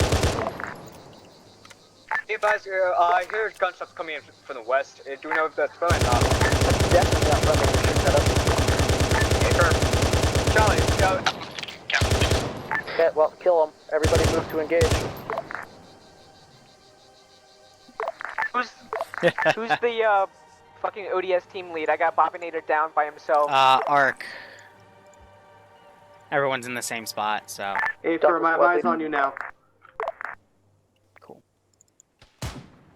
Be advised, I hear gunshots coming in from the west. Do we know if that's running or not? Definitely not running. We should set up. Confirm. Charlie, go. Okay, well, kill them. Everybody move to engage. Who's the fucking ODS team lead? I got Bobinator down by himself. Arc. Everyone's in the same spot, so. Hey, sir, my eyes on you now. Cool.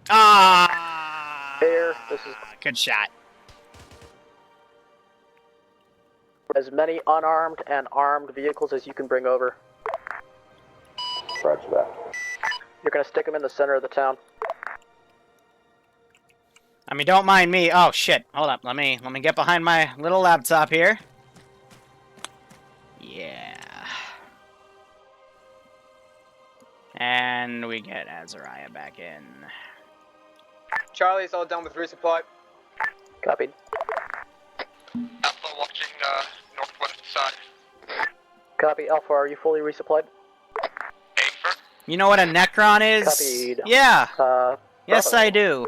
Ah! Air, this is Good shot. as many unarmed and armed vehicles as you can bring over. Roger that. You're gonna stick them in the center of the town. I mean, don't mind me. Oh shit! Hold up. Let me get behind my little laptop here. Yeah. And we get Azariah back in. Charlie's all done with resupply. Copied. Alpha watching northwest side. Copy. Alpha, are you fully resupplied? Afer. You know what a Necron is? Copied. Yeah. Yes, Bravo. I do.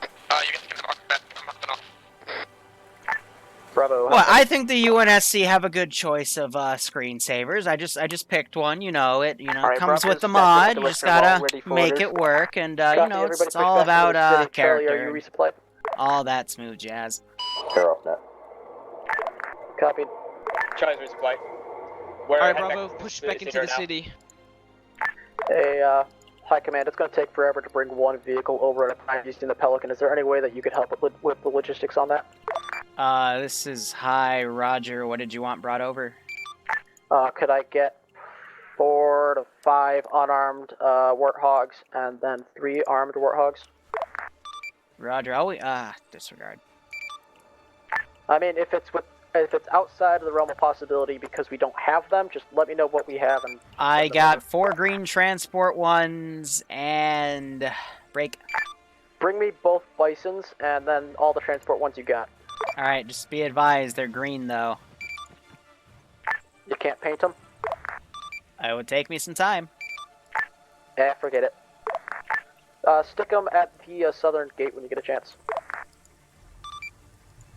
You guys can mark that. I'm marking off. Bravo. Well, I think the UNSC have a good choice of screensavers. I just picked one. You know it. You know, All right, comes Bravo's with the back mod. to You just listen all gotta ready for make orders. it work, and Copy, you know, everybody it's push all back into about the city. Charlie, character, are you resupplied? all that smooth jazz. Air off net. Copied. Charlie's resupply. We're Alright, heading Bravo, back push to back into the now. city. Hey, High Command, it's going to take forever to bring one vehicle over at a time using the Pelican. Is there any way that you could help with the logistics on that? This is Hi, Roger. What did you want brought over? Could I get 4 to 5 unarmed warthogs and then 3 armed warthogs? Roger. Oh, disregard. I mean, if it's outside of the realm of possibility because we don't have them, just let me know what we have and I send them got over. 4 green transport ones and break. Bring me both bisons and then all the transport ones you got. All right, just be advised, they're green though. You can't paint them? It would take me some time. Forget it. Stick them at the southern gate when you get a chance.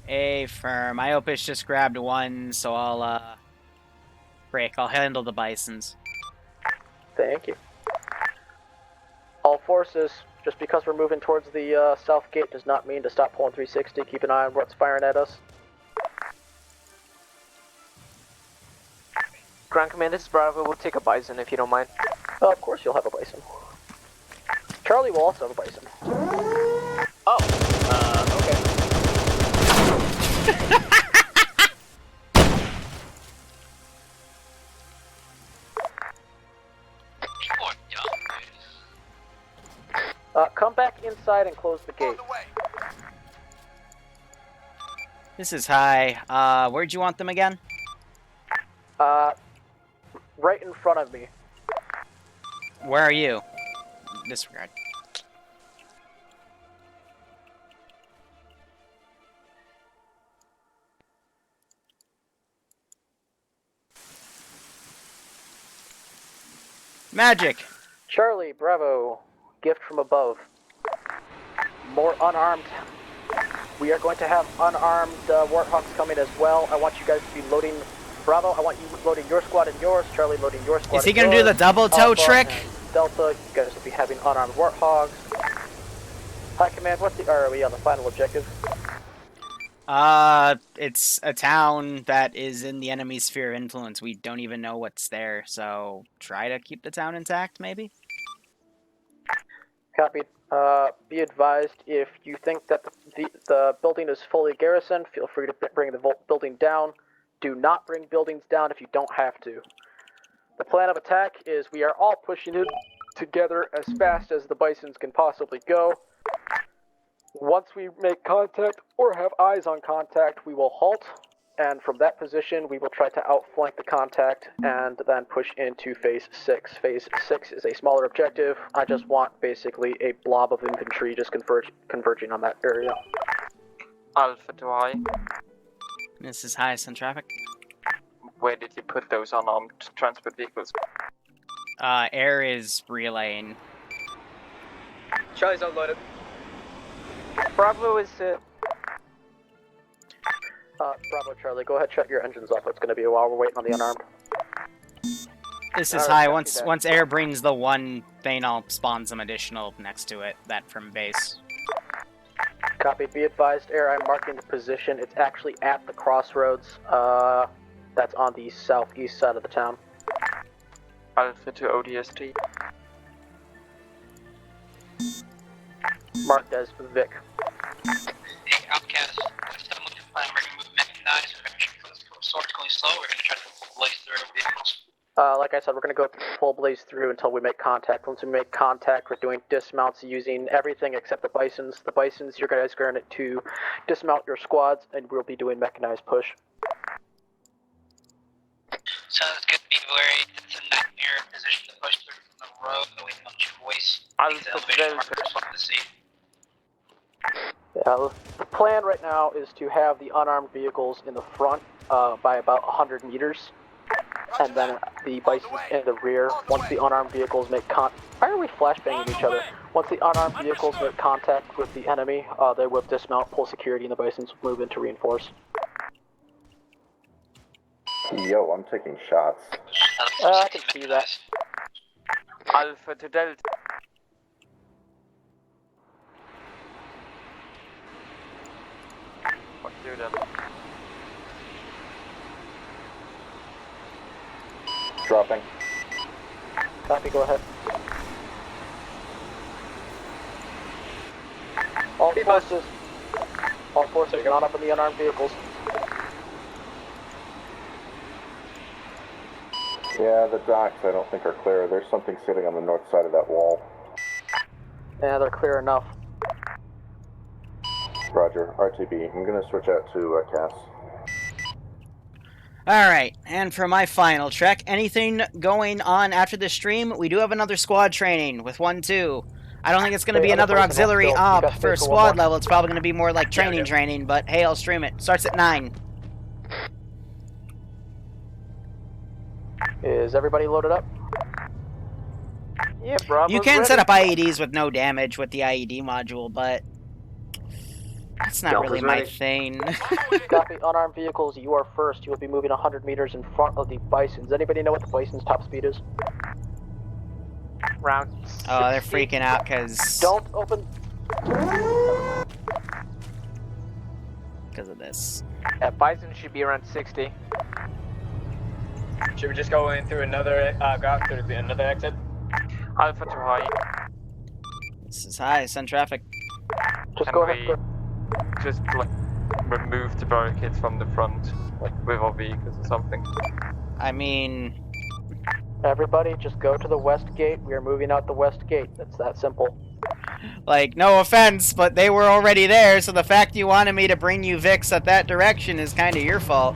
Firm. Iopis just grabbed one, so I'll break. I'll handle the bisons. Thank you. All forces, just because we're moving towards the south gate does not mean to stop pulling 360. Keep an eye on what's firing at us. Ground Command, this is Bravo. We'll take a bison if you don't mind. Of course you'll have a bison. Charlie will also have a bison. Oh, okay. You are dumb, Come back inside and close the gate. This is Hi. Where'd you want them again? Right in front of me. Where are you? Disregard. Magic! Charlie, Bravo, gift from above. More unarmed. We are going to have unarmed warthogs coming as well. I want you guys to be loading. Bravo, I want you loading your squad and yours. Charlie loading your squad. Is he and gonna do yours. the double toe Alpha trick? and Delta, you guys will be having unarmed warthogs. High Command, are we on the final objective? It's a town that is in the enemy sphere of influence. We don't even know what's there, so try to keep the town intact, maybe? Copied. Be advised, if you think that the building is fully garrisoned, feel free to bring the building down. Do not bring buildings down if you don't have to. The plan of attack is we are all pushing in together as fast as the bisons can possibly go. Once we make contact or have eyes on contact, we will halt, and from that position we will try to outflank the contact and then push into Phase 6. Phase 6 is a smaller objective. I just want basically a blob of infantry just converging on that area. Alpha to I. This is highest in traffic. Where did you put those unarmed transport vehicles? Air is relaying. Charlie's unloaded. Bravo is Bravo Charlie, go ahead, shut your engines off. It's going to be a while. We're waiting on the unarmed. This is Alright, high. copy that. Once Air brings the one thing, I'll spawn some additional next to it. That from base. Copy. Be advised, Air, I'm marking the position. It's actually at the crossroads. That's on the southeast side of the town. Alpha to ODST. marked as Vic. Hey, Outcast, what's the movement plan? We're gonna move mechanized, we're gonna shoot for the sword going slow, we're gonna try to blaze through vehicles. Like I said, we're going to go full blaze through until we make contact. Once we make contact, we're doing dismounts using everything except the bisons. The bisons, you guys are going to dismount your squads, and we'll be doing mechanized push. Sounds good, be worried. It's a nightmare position to push through from the road, going on your voice. These elevation markers on the sea. Yeah, the plan right now is to have the unarmed vehicles in the front by about 100 meters. And then the bisons in the rear. Once the unarmed vehicles make why are we flashbanging each other? Once the unarmed vehicles make contact with the enemy, they will dismount, pull security, and the bisons will move in to reinforce. Yo, I'm taking shots. I can see that. Alpha to Delta. What do then? Dropping. Copy, go ahead. All forces not up in the unarmed vehicles. Yeah, the docks I don't think are clear. There's something sitting on the north side of that wall. Yeah, they're clear enough. Roger, RTB. I'm gonna switch out to Cass. Alright, and for my final trek, anything going on after the stream? We do have another squad training with 1-2. I don't think it's going to be another auxiliary op for squad level. It's probably going to be more like training, but hey, I'll stream it. Starts at 9. Is everybody loaded up? Yeah, Bravo's You can ready. set up IEDs with no damage with the IED module, but that's not really my thing. Copy, unarmed vehicles, you are first. You will be moving 100 meters in front of the bisons. Anybody know what the bison's top speed is? Round. Oh, they're freaking out because... Don't open... Because of this. Yeah, bison should be around 60. Should we just go in through another, go out through another exit? Alpha to high. This is high, send traffic. Just Can go we ahead. just like remove the barricades from the front, like with our vehicles or something? I mean... Everybody, just go to the west gate. We are moving out the west gate. It's that simple. Like, no offense, but they were already there, so the fact you wanted me to bring you Vix at that direction is kind of your fault.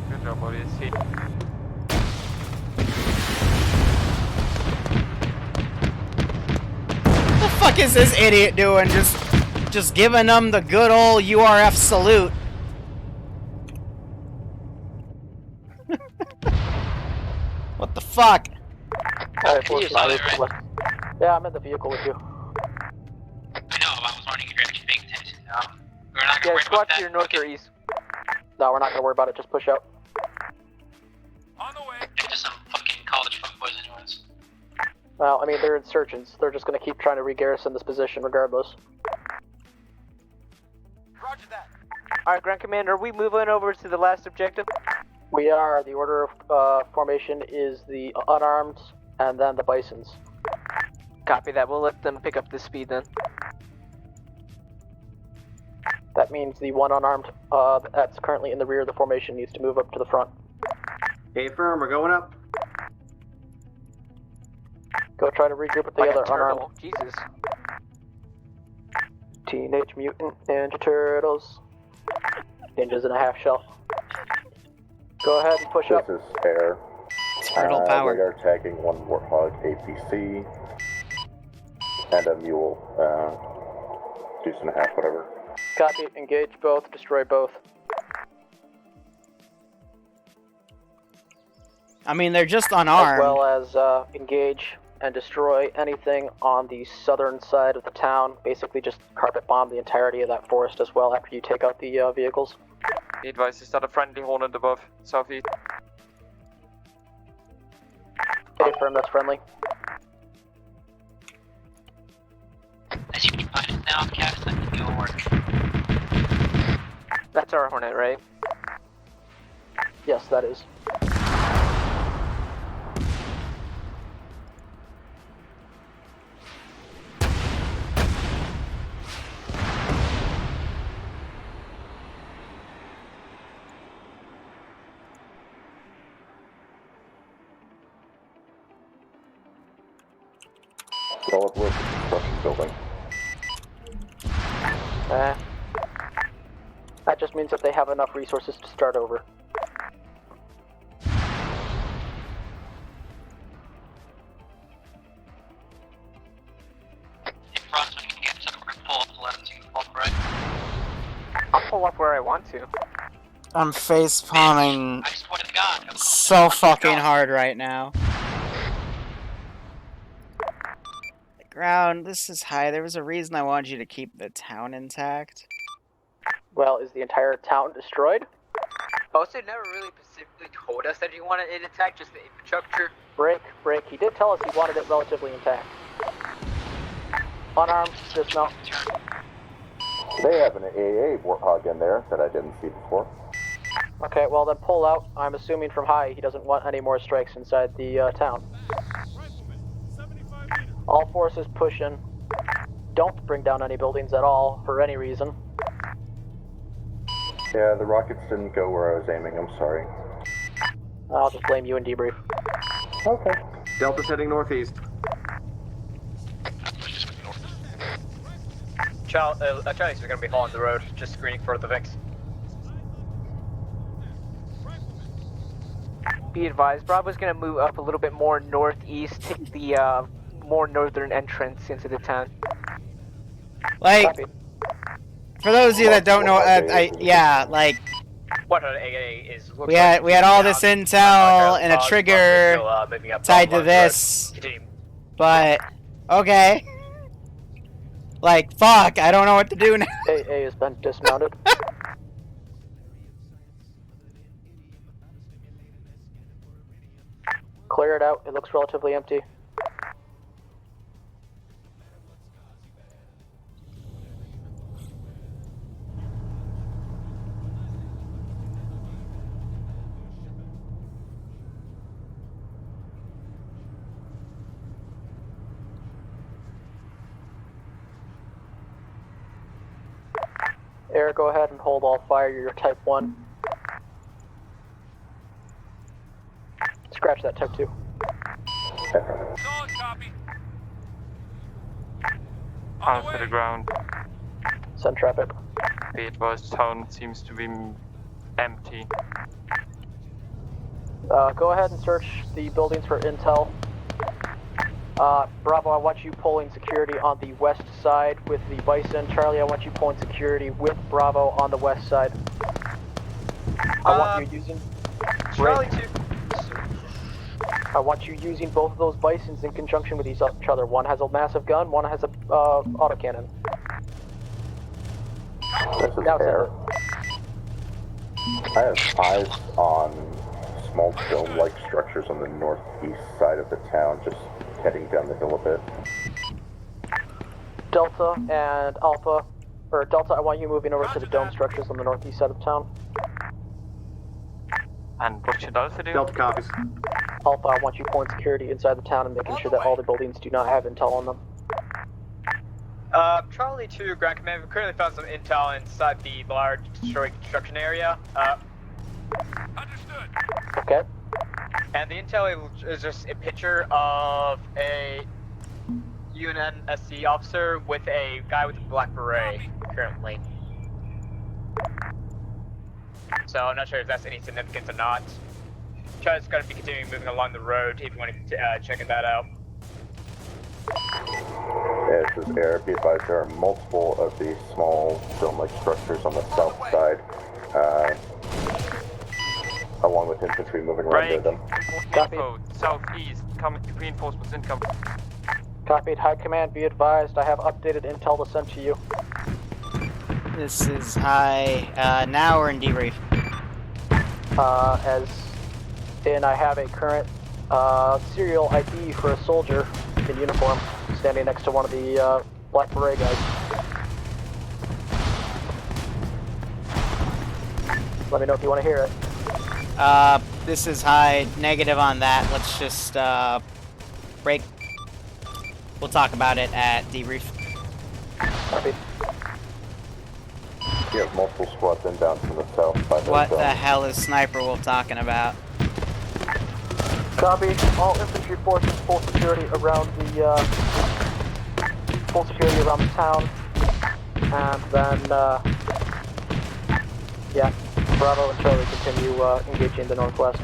Good job, buddy. See. What the fuck is this idiot doing? Just giving them the good old URF salute. What the fuck? Yeah, I'm in the vehicle with you. I know, I was wondering if you're actually paying attention. We're not gonna Yeah, worry squad about to that. your north or east. No, we're not going to worry about it. Just push out. On the way. They're just some fucking college fuckboys anyways. Well, I mean, they're insurgents. They're just going to keep trying to re-garrison this position regardless. Roger that. Alright, Grand Commander, are we moving over to the last objective? We are. The order of formation is the unarmed and then the bisons. Copy that. We'll let them pick up the speed then. That means the one unarmed that's currently in the rear of the formation needs to move up to the front. Hey, firm, we're going up. Go try to regroup with the Like a other unarmed. turtle. Jesus. Teenage Mutant Ninja Turtles. Ninjas in a half shell. Go ahead and push up. This is air. Turtle power. Radar tagging one Warthog APC. And a mule. Deuce and a half, whatever. Copy. Engage both. Destroy both. I mean, they're just unarmed. As well as engage and destroy anything on the southern side of the town. Basically just carpet bomb the entirety of that forest as well after you take out the vehicles. Be advised, is that a friendly hornet above southeast? Confirm that's friendly. As you can find it now, Cass, I think it'll work. That's our Hornet, right? Yes, that is. Solid work with construction building. That just means that they have enough resources to start over. If Frost can get to the pull up the left, you can pull up right. I'll pull up where I want to. I'm face palming I swear to God. I'm so fucking hard right now. The ground, this is high. There was a reason I wanted you to keep the town intact. Well, is the entire town destroyed? Also, never really specifically told us that you wanted it intact, just the infrastructure. Break. He did tell us he wanted it relatively intact. Unarmed, dismount. They have an AA warthog in there that I didn't see before. Okay, well then pull out. I'm assuming from high he doesn't want any more strikes inside the town. All forces push in. Don't bring down any buildings at all, for any reason. Yeah, the rockets didn't go where I was aiming, I'm sorry. I'll just blame you and debrief. Okay. Delta's heading northeast. Charlie's are going to be following the road, just screening for the Vicks. Be advised, Bravo's gonna move up a little bit more northeast, take the more northern entrance into the town. Like, Copy. for those of you that don't know, yeah, like, What an AA is. we had all this intel and a trigger tied to this, but, okay. Like, fuck, I don't know what to do now. AA has been dismounted. Clear it out, it looks relatively empty. Air, go ahead and hold all fire, you're type 1. Scratch that type 2. Onto the ground. Send traffic. Be advised, town seems to be empty. Go ahead and search the buildings for intel. Bravo, I want you pulling security on the west side with the Bison. Charlie, I want you pulling security with Bravo on the west side. I want you using... Charlie 2. I want you using both of those Bisons in conjunction with each other. One has a massive gun, one has a autocannon. This is Now air. I have eyes on small dome-like structures on the northeast side of the town, just heading down the hill a bit. Delta and Alpha, or Delta, I want you moving over to the dome structures on the northeast side of town. And what should Alpha do? Delta copies. Alpha, I want you pulling security inside the town and making sure that all the buildings do not have intel on them. Charlie 2, Ground Command, we currently found some intel inside the large destroyed construction area. Understood. Okay. And the intel is just a picture of a UNSC officer with a guy with a black beret, currently. So I'm not sure if that's any significance or not. Charlie's going to be continuing moving along the road if you want to check that out. Yeah, this is air. Be advised, there are multiple of these small dome-like structures on the south side, along with infantry moving around near them. Copy. Info, southeast, reinforcements incoming. Copied. High Command, be advised, I have updated intel to send to you. This is high. Now we're in debrief. As in, I have a current serial ID for a soldier in uniform standing next to one of the black beret guys. Let me know if you want to hear it. This is high. Negative on that. Let's just break. We'll talk about it at debrief. Copy. You have multiple squads inbound from the south by the What dome. the hell is Sniper Wolf talking about? Copy. All infantry forces full security around the full security around the town. And then, yeah, Bravo and Charlie continue engaging the northwest.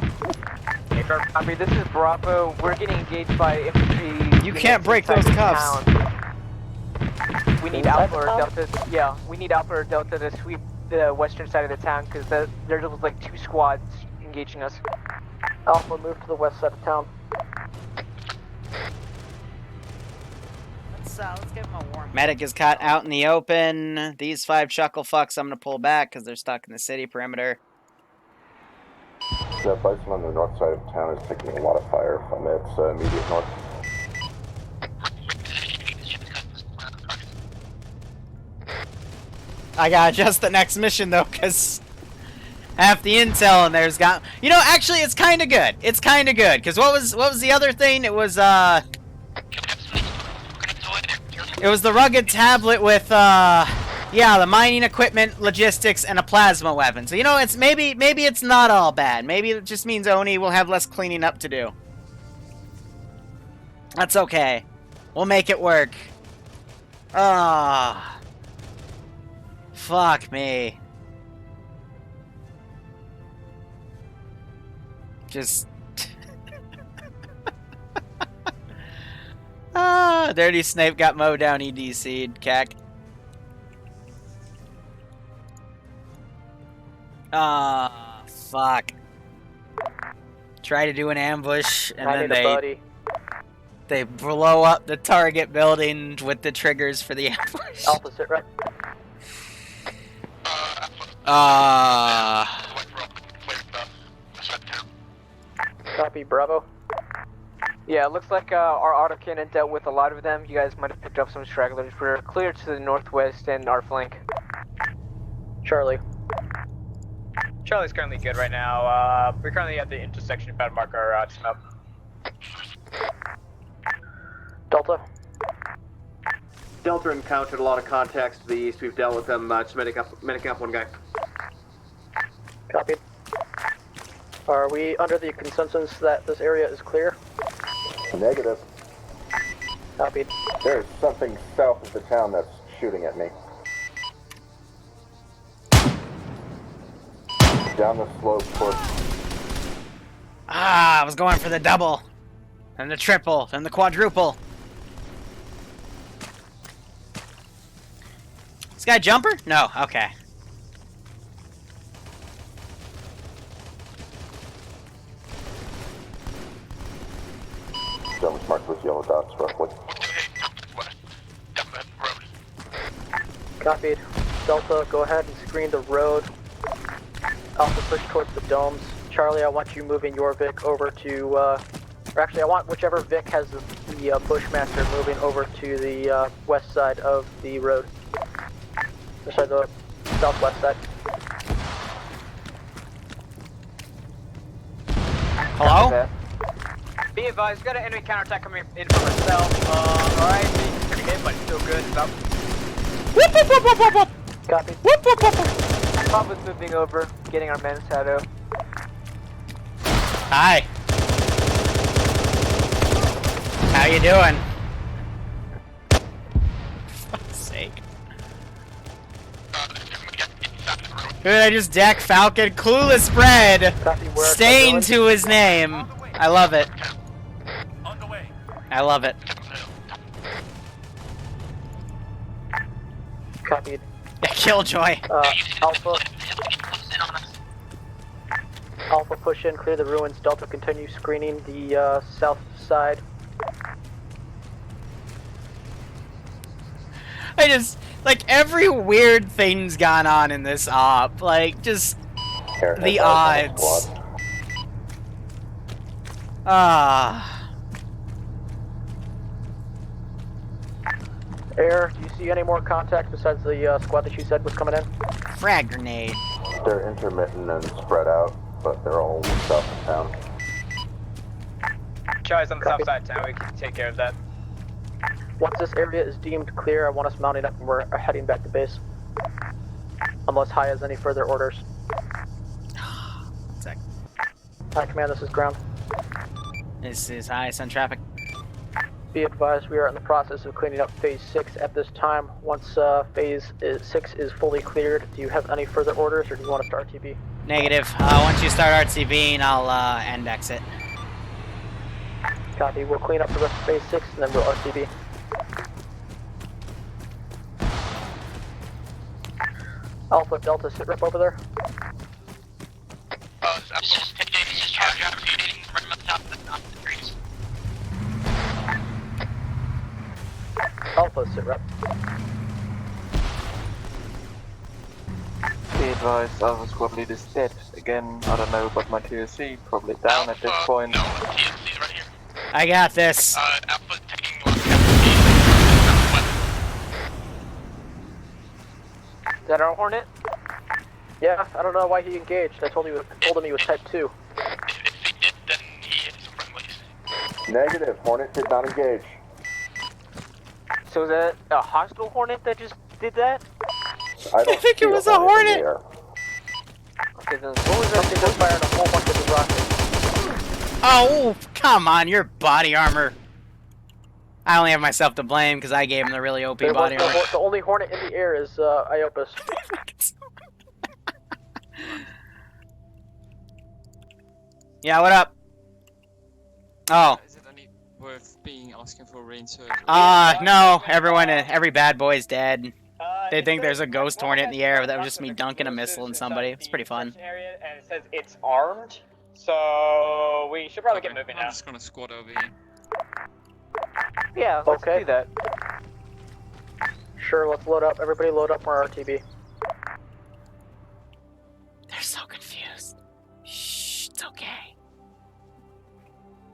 I mean, this is Bravo. We're getting engaged by infantry. You can't break those cuffs. We need Alpha or Delta. Yeah, we need Alpha or Delta to sweep the western side of the town because there's like 2 squads engaging us. Alpha, move to the west side of town. Let's give him a warm. Medic is caught out in the open. These 5 chuckle fucks I'm gonna pull back because they're stuck in the city perimeter. The bison on the north side of town is taking a lot of fire from its immediate north. I gotta adjust the next mission though, because half the intel in there's got. You know, actually, it's kind of good. It's kind of good because what was the other thing? It was It was the rugged tablet with yeah, the mining equipment, logistics, and a plasma weapon. So you know, it's maybe it's not all bad. Maybe it just means Oni will have less cleaning up to do. That's okay. We'll make it work. Ah. Fuck me. Just... ah, Dirty Snape got mowed down, EDC'd, cack. Ah, fuck. Try to do an ambush, and then they blow up the target building with the triggers for the ambush. Alpha, sit right. Copy, Bravo. Yeah, it looks like our autocannon dealt with a lot of them. You guys might have picked up some stragglers. We're clear to the northwest and our flank. Charlie. Charlie's currently good right now. We're currently at the intersection about to mark our team up. Delta. Delta encountered a lot of contacts to the east. We've dealt with them. Just medicing up one guy. Copied. Are we under the consensus that this area is clear? Negative. Copied. There's something south of the town that's shooting at me. Down the slope towards... Ah, I was going for the double. And the triple. And the quadruple. This guy jumper? No, okay. Zones marked with yellow dots, roughly. Copied. Delta, go ahead and screen the road. Alpha, push towards the domes. Charlie, I want you moving your Vic over to, or actually, I want whichever Vic has the Bushmaster moving over to the west side of the road. Sorry, the southwest side. Hello? Be advised, we've got an enemy counterattack coming in from the south. Alright, he's pretty hit, but it's still good. It's up. Whoop, whoop, whoop, whoop, whoop, whoop. Copy. Whoop, whoop, whoop, whoop. Papa's moving over, getting our men's shadow. Hi. How you doing? For fuck's sake. Who did I just deck? Falcon? Clueless spread. Copy, where Stain to his name. I love it. I love it. Copied. Yeah, Killjoy. Alpha. Alpha, push in, clear the ruins. Delta, continue screening the south side. I just, like, every weird thing's gone on in this op. Like, just the odds. Ah. Air, do you see any more contacts besides the squad that you said was coming in? Frag grenade. They're intermittent and spread out, but they're all south of town. Charlie's on the Copy. south side of town. We can take care of that. Once this area is deemed clear, I want us mounting up and we're heading back to base. Unless High has any further orders. High Command, this is ground. This is High, Sun traffic. Be advised, we are in the process of cleaning up Phase 6 at this time. Once Phase 6 is fully cleared, do you have any further orders, or do you want us to RTB? Negative. Once you start RTBing, I'll end exit. Copy. We'll clean up the rest of Phase 6, and then we'll RTB. Alpha, Delta, sit rep over there. It's just charge out feeding right on top of the trees. Alpha, sit rep. Be advised, Alpha Squad Leader is dead. Again, I don't know about my TSC, probably down at this point. No, TSC's right here. I got this. Alpha's taking Is that our Hornet? Yeah, I don't know why he engaged. I told him he was Type 2. If he did, then he hit some friendlies. Negative. Hornet did not engage. So is that a hostile Hornet that just did that? I don't think see it was a in the Hornet. air. Okay, then What was that? They just fired a whole bunch of rockets. Oh, come on, your body armor. I only have myself to blame because I gave him the really OP There was body armor. the only Hornet in the air is Iopus. Yeah, what up? Oh. Is it any worth being asking for rain surge? No, every bad boy's dead. They think there's a ghost Hornet in the air, but that was just me dunking a missile in somebody. It's pretty fun. Area, and it says it's armed, so we should probably get moving I'm now. just gonna squad over here. yeah, let's Okay. do that. Sure, let's load up. Everybody load up our RTB. They're so confused. Shh, it's okay.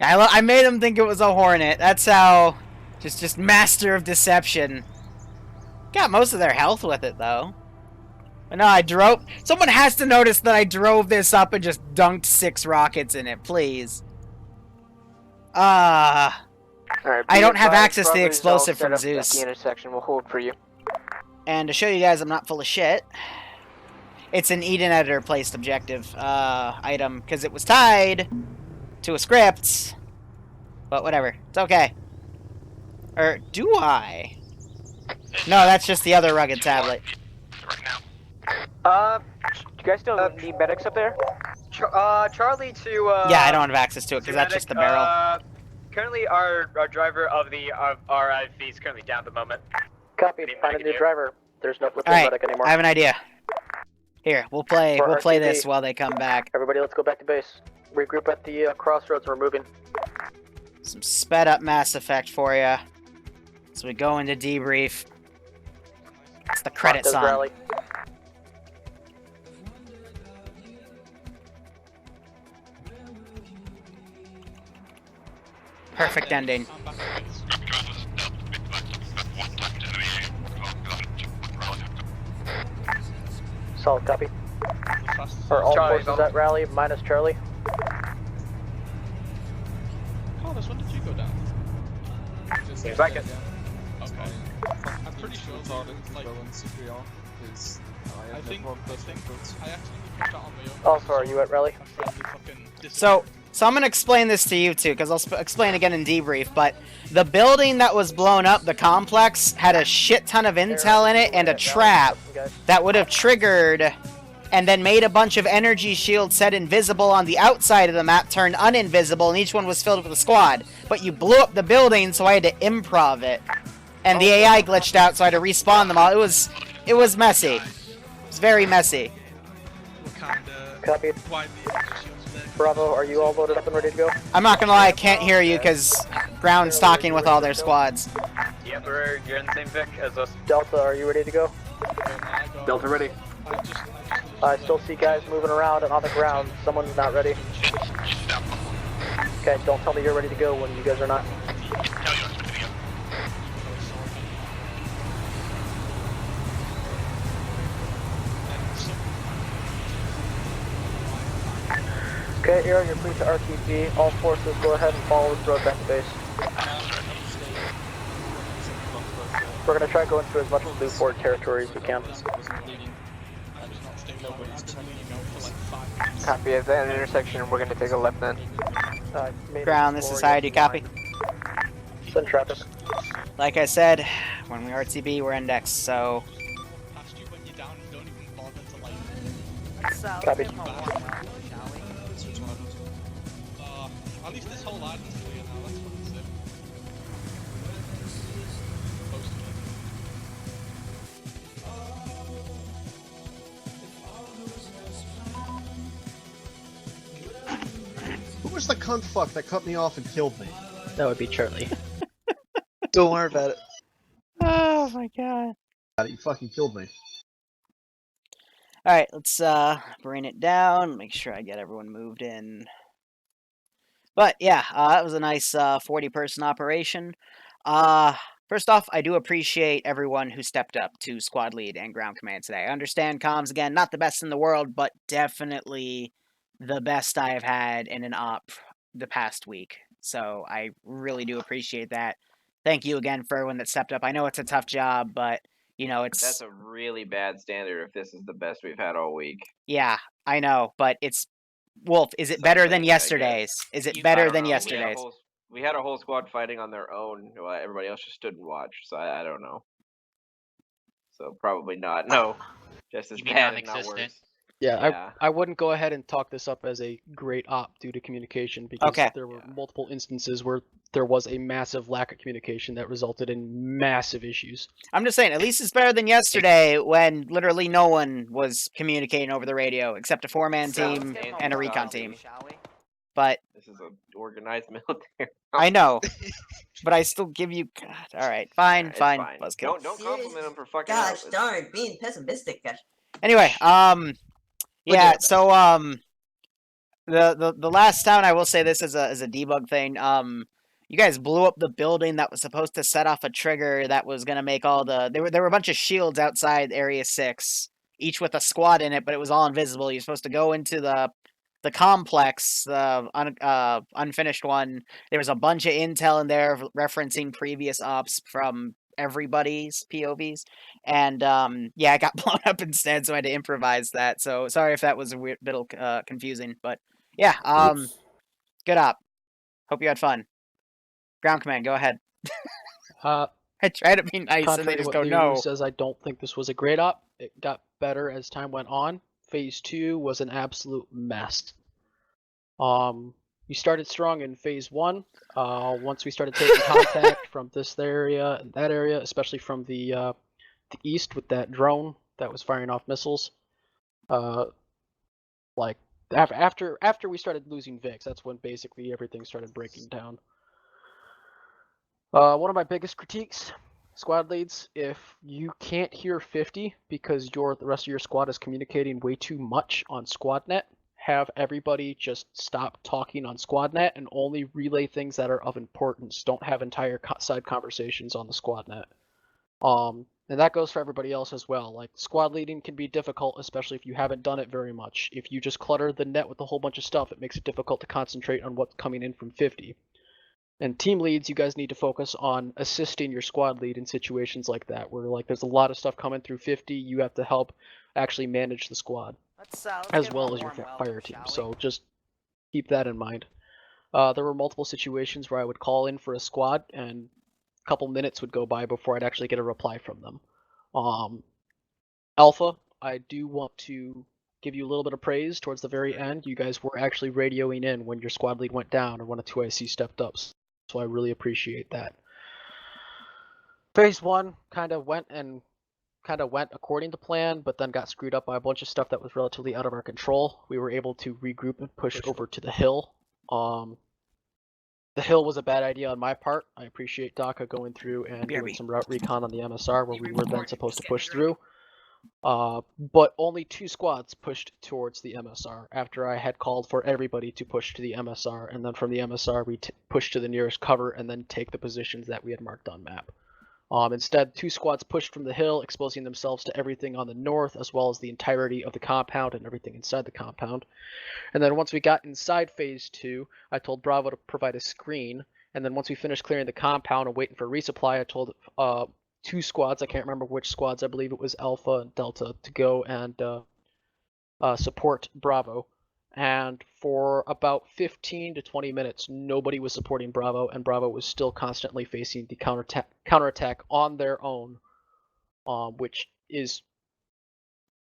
I made them think it was a Hornet. That's how... Just master of deception. Got most of their health with it, though. But no, I drove... Someone has to notice that I drove this up and just dunked 6 rockets in it, please. Alright, I don't have advised, access to the Brother's all explosive set from up Zeus. At the intersection, we'll hold for you. And to show you guys I'm not full of shit, it's an Eden Editor placed objective item, because it was tied to a script. But whatever, it's okay. Or do I? No, that's just the other rugged tablet. Right now. Do you guys still need medics up there? Charlie to Yeah, I don't have access to it, because that's just the barrel. Currently, our driver of the RIV is currently down at the moment. Copy. Need Find a medic new here. driver. There's no Alright, medic anymore. I have an idea. Here, we'll play For RTB. this while they come back. Everybody, let's go back to base. Regroup at the crossroads. We're moving. Some sped up Mass Effect for you. So we go into debrief. It's the credit Does song. rally. Perfect ending. Solid copy. Are all Charlie, forces at rally minus Charlie? Carlos, when did you go down? Seems like it. Okay. I'm pretty sure like, I think I actually pushed out on my own. Also, are you at rally? A friendly fucking So I'm gonna explain this to you too, because I'll explain again in debrief, but the building that was blown up, the complex, had a shit ton of intel in it and a trap that would have triggered and then made a bunch of energy shields set invisible on the outside of the map turn uninvisible, and each one was filled with a squad. But you blew up the building, so I had to improv it. And the AI glitched out, so I had to respawn them all. It was messy. It was very messy. Copy. Bravo, are you all loaded up and ready to go? I'm not gonna lie, I can't hear you because Ground's talking with all their squads. Yep, you're in the same Vic as us. Delta, are you ready to go? Delta ready. I still see guys moving around and on the ground. Someone's not ready. Okay, don't tell me you're ready to go when you guys are not. Okay, Aero, you're free to RTB. All forces, go ahead and follow this road back to base. We're gonna try going through as much blue fort territory as we can. Copy, at that intersection, we're gonna take a left then. Ground, this is Society, copy. Send traffic. Like I said, when we RTB, we're indexed, so... Past you when you're down and don't even bother to like. Copy. At least this whole island's clear now. That's fucking sick. Who was the cunt fuck that cut me off and killed me? That would be Charlie. Don't worry about it. Oh my god. You fucking killed me. Alright, let's bring it down, make sure I get everyone moved in. But yeah, that was a nice 40-person operation. First off, I do appreciate everyone who stepped up to squad lead and ground command today. I understand comms, again, not the best in the world, but definitely the best I have had in an op the past week. So I really do appreciate that. Thank you again for everyone that stepped up. I know it's a tough job, but, you know, it's... That's a really bad standard if this is the best we've had all week. Yeah, I know, but it's... Wolf, is it better than yesterday's? Is it better than yesterday's? We had a whole squad fighting on their own. Well, everybody else just stood and watched, so I don't know. So probably not. No, just as bad, if not worse. Yeah, I wouldn't go ahead and talk this up as a great op due to communication because there were multiple instances where there was a massive lack of communication that resulted in massive issues. I'm just saying, at least it's better than yesterday when literally no one was communicating over the radio except a 4-man team and a recon team. But this is an organized military. I know, but I still give you. God, all right, fine. Let's go. Don't compliment them for fucking. Gosh darn, being pessimistic. Anyway, yeah. So, the last town, I will say this as a debug thing. You guys blew up the building that was supposed to set off a trigger that was gonna make all the. There were a bunch of shields outside Area 6, each with a squad in it, but it was all invisible. You're supposed to go into the complex, the unfinished one. There was a bunch of intel in there referencing previous ops from everybody's POVs, and yeah, I got blown up instead, so I had to improvise that. So sorry if that was a weird bit confusing, but yeah, good op. Hope you had fun. Ground command, go ahead. I try to be nice, and they just go no. Says I don't think this was a great op. It got better as time went on. Phase 2 was an absolute mess. We started strong in Phase 1. Once we started taking contact from this area and that area, especially from the east with that drone that was firing off missiles. Like after we started losing Vix, that's when basically everything started breaking down. One of my biggest critiques, squad leads, if you can't hear 50 because the rest of your squad is communicating way too much on SquadNet, have everybody just stop talking on SquadNet and only relay things that are of importance. Don't have entire side conversations on the SquadNet. And that goes for everybody else as well. Like, squad leading can be difficult, especially if you haven't done it very much. If you just clutter the net with a whole bunch of stuff, it makes it difficult to concentrate on what's coming in from 50. And team leads, you guys need to focus on assisting your squad lead in situations like that, where like there's a lot of stuff coming through 50, you have to help actually manage the squad, as well as your fire team. So just keep that in mind. There were multiple situations where I would call in for a squad, and a couple minutes would go by before I'd actually get a reply from them. Alpha, I do want to give you a little bit of praise towards the very end. You guys were actually radioing in when your squad lead went down or when a 2IC stepped up. So I really appreciate that. Phase 1 kind of went according to plan, but then got screwed up by a bunch of stuff that was relatively out of our control. We were able to regroup and push over to the hill. The hill was a bad idea on my part. I appreciate DACA going through and doing some route recon on the MSR where we were then supposed to push through. But only 2 squads pushed towards the MSR after I had called for everybody to push to the MSR, and then from the MSR we pushed to the nearest cover and then take the positions that we had marked on map. Instead, 2 squads pushed from the hill, exposing themselves to everything on the north as well as the entirety of the compound and everything inside the compound. And then once we got inside Phase 2, I told Bravo to provide a screen, and then once we finished clearing the compound and waiting for resupply, I told 2 squads, I can't remember which squads, I believe it was Alpha and Delta, to go and support Bravo. And for about 15 to 20 minutes, nobody was supporting Bravo, and Bravo was still constantly facing the counterattack on their own, which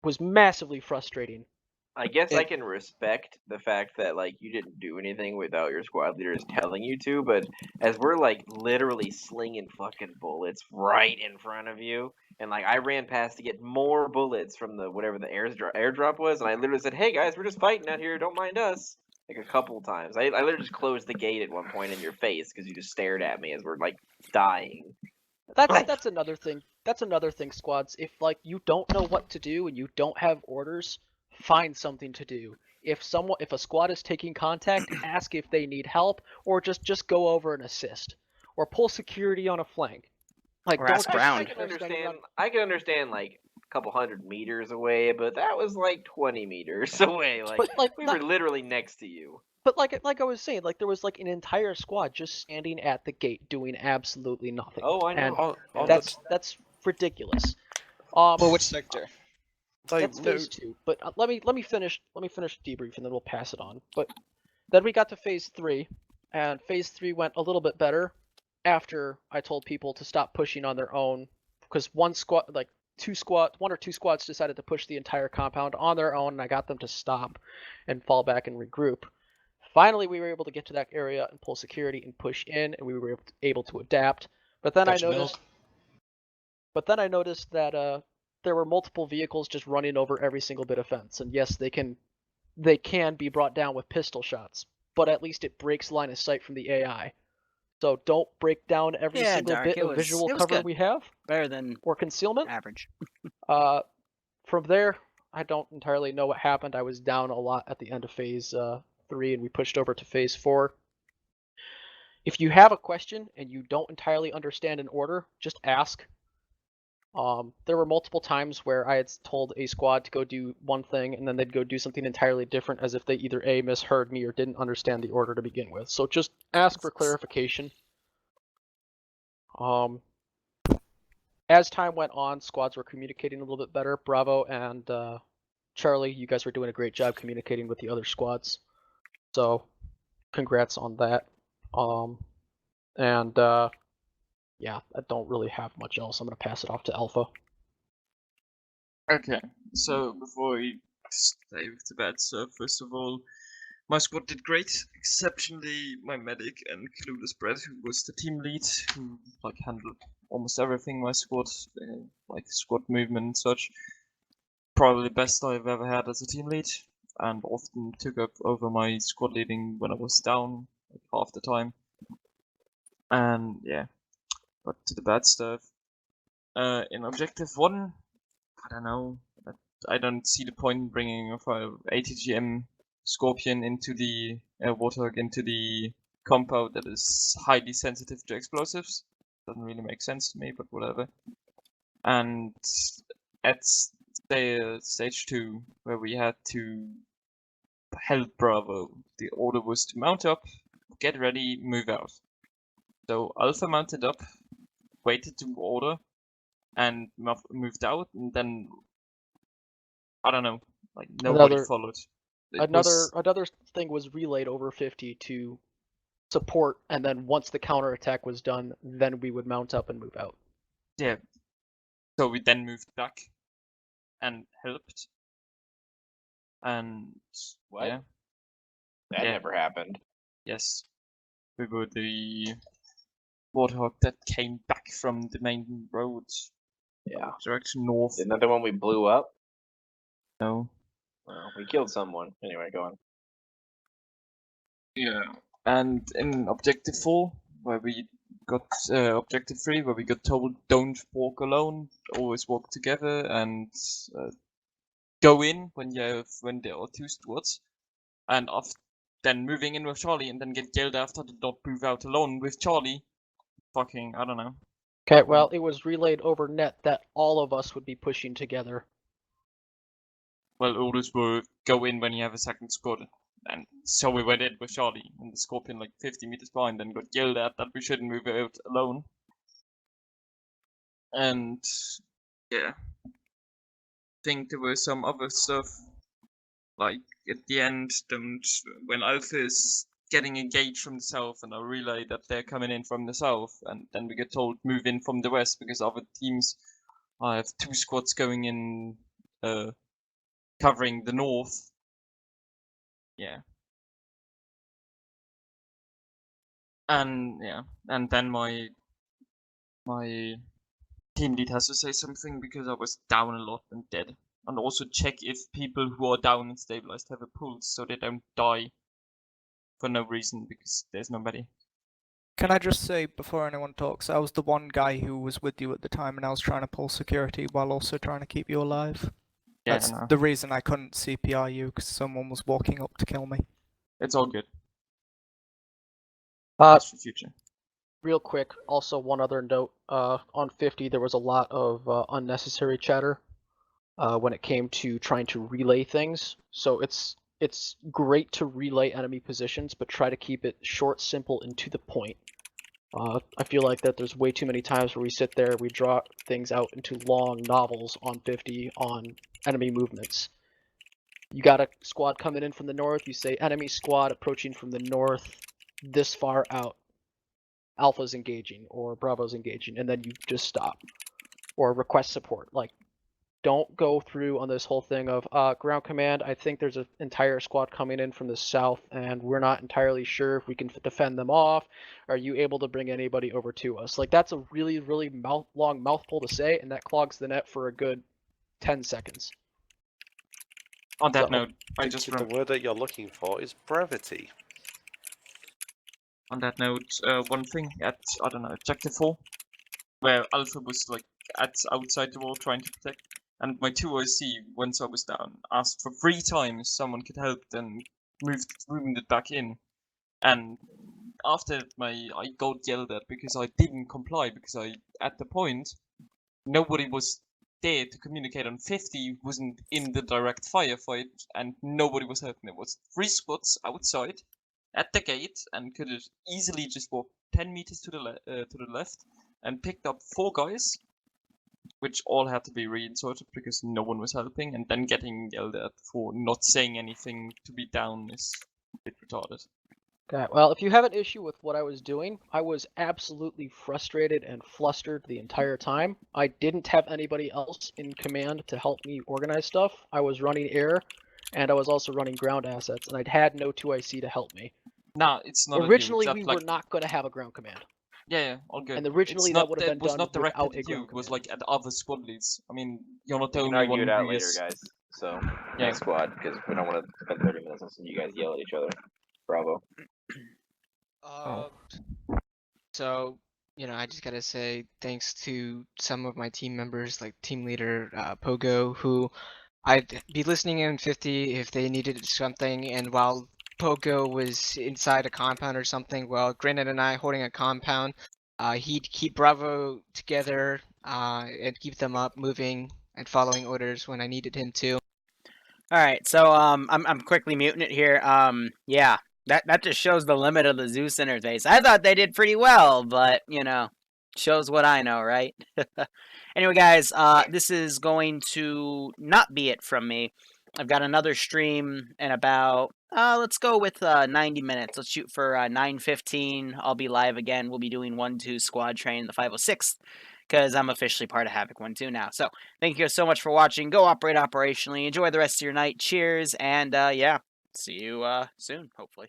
was massively frustrating. I guess I can respect the fact that like you didn't do anything without your squad leaders telling you to, but as we're like literally slinging fucking bullets right in front of you, and like I ran past to get more bullets from the whatever the airdrop was, and I literally said, "Hey guys, we're just fighting out here. Don't mind us." Like a couple times, I literally just closed the gate at one point in your face because you just stared at me as we're like dying. That's another thing. That's another thing, squads. If like you don't know what to do and you don't have orders, find something to do. If a squad is taking contact, ask if they need help, or just go over and assist, or pull security on a flank. Like Or don't ask just around. I can understand like a couple hundred meters away, but that was like 20 meters away. Like we were literally next to you. But like I was saying, like there was like an entire squad just standing at the gate doing absolutely nothing. Oh, I know. And that's ridiculous. Well, which sector? That's phase 2. But let me finish debrief and then we'll pass it on. But then we got to phase 3, and phase 3 went a little bit better after I told people to stop pushing on their own, because one or two squads decided to push the entire compound on their own, and I got them to stop and fall back and regroup. Finally, we were able to get to that area and pull security and push in, and we were able to adapt. But then I noticed that there were multiple vehicles just running over every single bit of fence. And yes, they can be brought down with pistol shots, but at least it breaks line of sight from the AI. So don't break down every single bit of visual cover we have. Better than or concealment. Average. From there, I don't entirely know what happened. I was down a lot at the end of phase 3, and we pushed over to phase 4. If you have a question and you don't entirely understand an order, just ask. There were multiple times where I had told a squad to go do one thing, and then they'd go do something entirely different, as if they either A, misheard me or didn't understand the order to begin with. So just ask for clarification. As time went on, squads were communicating a little bit better. Bravo and Charlie, you guys were doing a great job communicating with the other squads. So, congrats on that. Yeah, I don't really have much else. I'm gonna pass it off to Alpha. Okay, so before we stay with the bad stuff, first of all, my squad did great, exceptionally my medic and Clueless Brett, who was the team lead, who like handled almost everything my squad, like squad movement and such. Probably the best I've ever had as a team lead, and often took up over my squad leading when I was down, like half the time. And yeah, but to the bad stuff. In Objective 1, I don't know, I don't see the point in bringing a ATGM Scorpion into the Warthog into the compound that is highly sensitive to explosives. Doesn't really make sense to me, but whatever. And at stage 2, where we had to help Bravo, the order was to mount up, get ready, move out. So Alpha mounted up, waited to order, and moved out, and then I don't know, like nobody followed. Another thing was relayed over 50 to support, and then once the counterattack was done, then we would mount up and move out. Yeah. So we then moved back and helped. And what? Yeah. That never happened. Yes. We were the Warthog that came back from the main road. Yeah. Direction north. Isn't that the one we blew up? No. Well, we killed someone. Anyway, go on. Yeah. And in Objective 4, where we got Objective 3, where we got told don't walk alone, always walk together, and go in when there are two squads, and then moving in with Charlie, and then get yelled after to not move out alone with Charlie. Fucking, I don't know. Okay, well, it was relayed over net that all of us would be pushing together. Well, orders were go in when you have a second squad. And so we went in with Charlie, and the Scorpion like 50 meters behind, and got yelled at that we shouldn't move out alone. And yeah, I think there was some other stuff, like at the end, don't when Alpha is getting engaged from the south, and I relay that they're coming in from the south, and then we get told move in from the west because other teams have 2 squads going in, covering the north. Yeah. And yeah, and then my team lead has to say something because I was down a lot and dead. And also check if people who are down and stabilized have a pulse so they don't die for no reason because there's nobody. Can I just say before anyone talks, I was the one guy who was with you at the time and I was trying to pull security while also trying to keep you alive. Yeah, That's no. the reason I couldn't CPR you, because someone was walking up to kill me. It's all good. That's for future. Real quick, also one other note, on 50 there was a lot of unnecessary chatter when it came to trying to relay things. So it's great to relay enemy positions, but try to keep it short, simple, and to the point. I feel like that there's way too many times where we sit there, we draw things out into long novels on 50 on enemy movements. You got a squad coming in from the north, you say enemy squad approaching from the north this far out. Alpha's engaging or Bravo's engaging, and then you just stop. Or request support. Like, don't go through on this whole thing of ground command, I think there's an entire squad coming in from the south and we're not entirely sure if we can defend them off. Are you able to bring anybody over to us? Like, that's a really, really long mouthful to say, and that clogs the net for a good 10 seconds. On that So, note, I just the word that you're looking for is brevity. On that note, one thing at, I don't know, Objective 4, where Alpha was like outside the wall trying to protect, and my 2 OC, once I was down, asked for 3 times someone could help, then moved it back in. And after I got yelled at because I didn't comply, because at the point, nobody was there to communicate on 50, wasn't in the direct firefight, and nobody was helping. There was 3 squads outside at the gate and could have easily just walked 10 meters to the left and picked up 4 guys, which all had to be reinserted because no one was helping, and then getting yelled at for not saying anything to be down is a bit retarded. Okay, well, if you have an issue with what I was doing, I was absolutely frustrated and flustered the entire time. I didn't have anybody else in command to help me organize stuff. I was running air, and I was also running ground assets, and I'd had no 2IC to help me. Nah, it's not. Originally, we were not going to have a ground command. Yeah, all good. And originally that would have been was done not directed without a at you. ground It was like at other squad leads. I mean, you're not the We can only argue one it out who later, is. guys. So, Yeah. next squad, because we don't want to spend 30 minutes listening to you guys yell at each other. Bravo. So, you know, I just gotta say thanks to some of my team members, like team leader Pogo, who I'd be listening in 50 if they needed something, and while Pogo was inside a compound or something, well, Granite and I holding a compound, he'd keep Bravo together and keep them up, moving and following orders when I needed him to. All right, so I'm quickly muting it here. Yeah, that just shows the limit of the Zeus interface. I thought they did pretty well, but you know, shows what I know, right? Anyway, guys, this is going to not be it from me. I've got another stream in about let's go with 90 minutes. Let's shoot for 9:15. I'll be live again. We'll be doing 1-2 squad train, the 506th. Because I'm officially part of Havoc 1-2 now. So, thank you guys so much for watching. Go operate operationally. Enjoy the rest of your night. Cheers. And, yeah, see you soon, hopefully.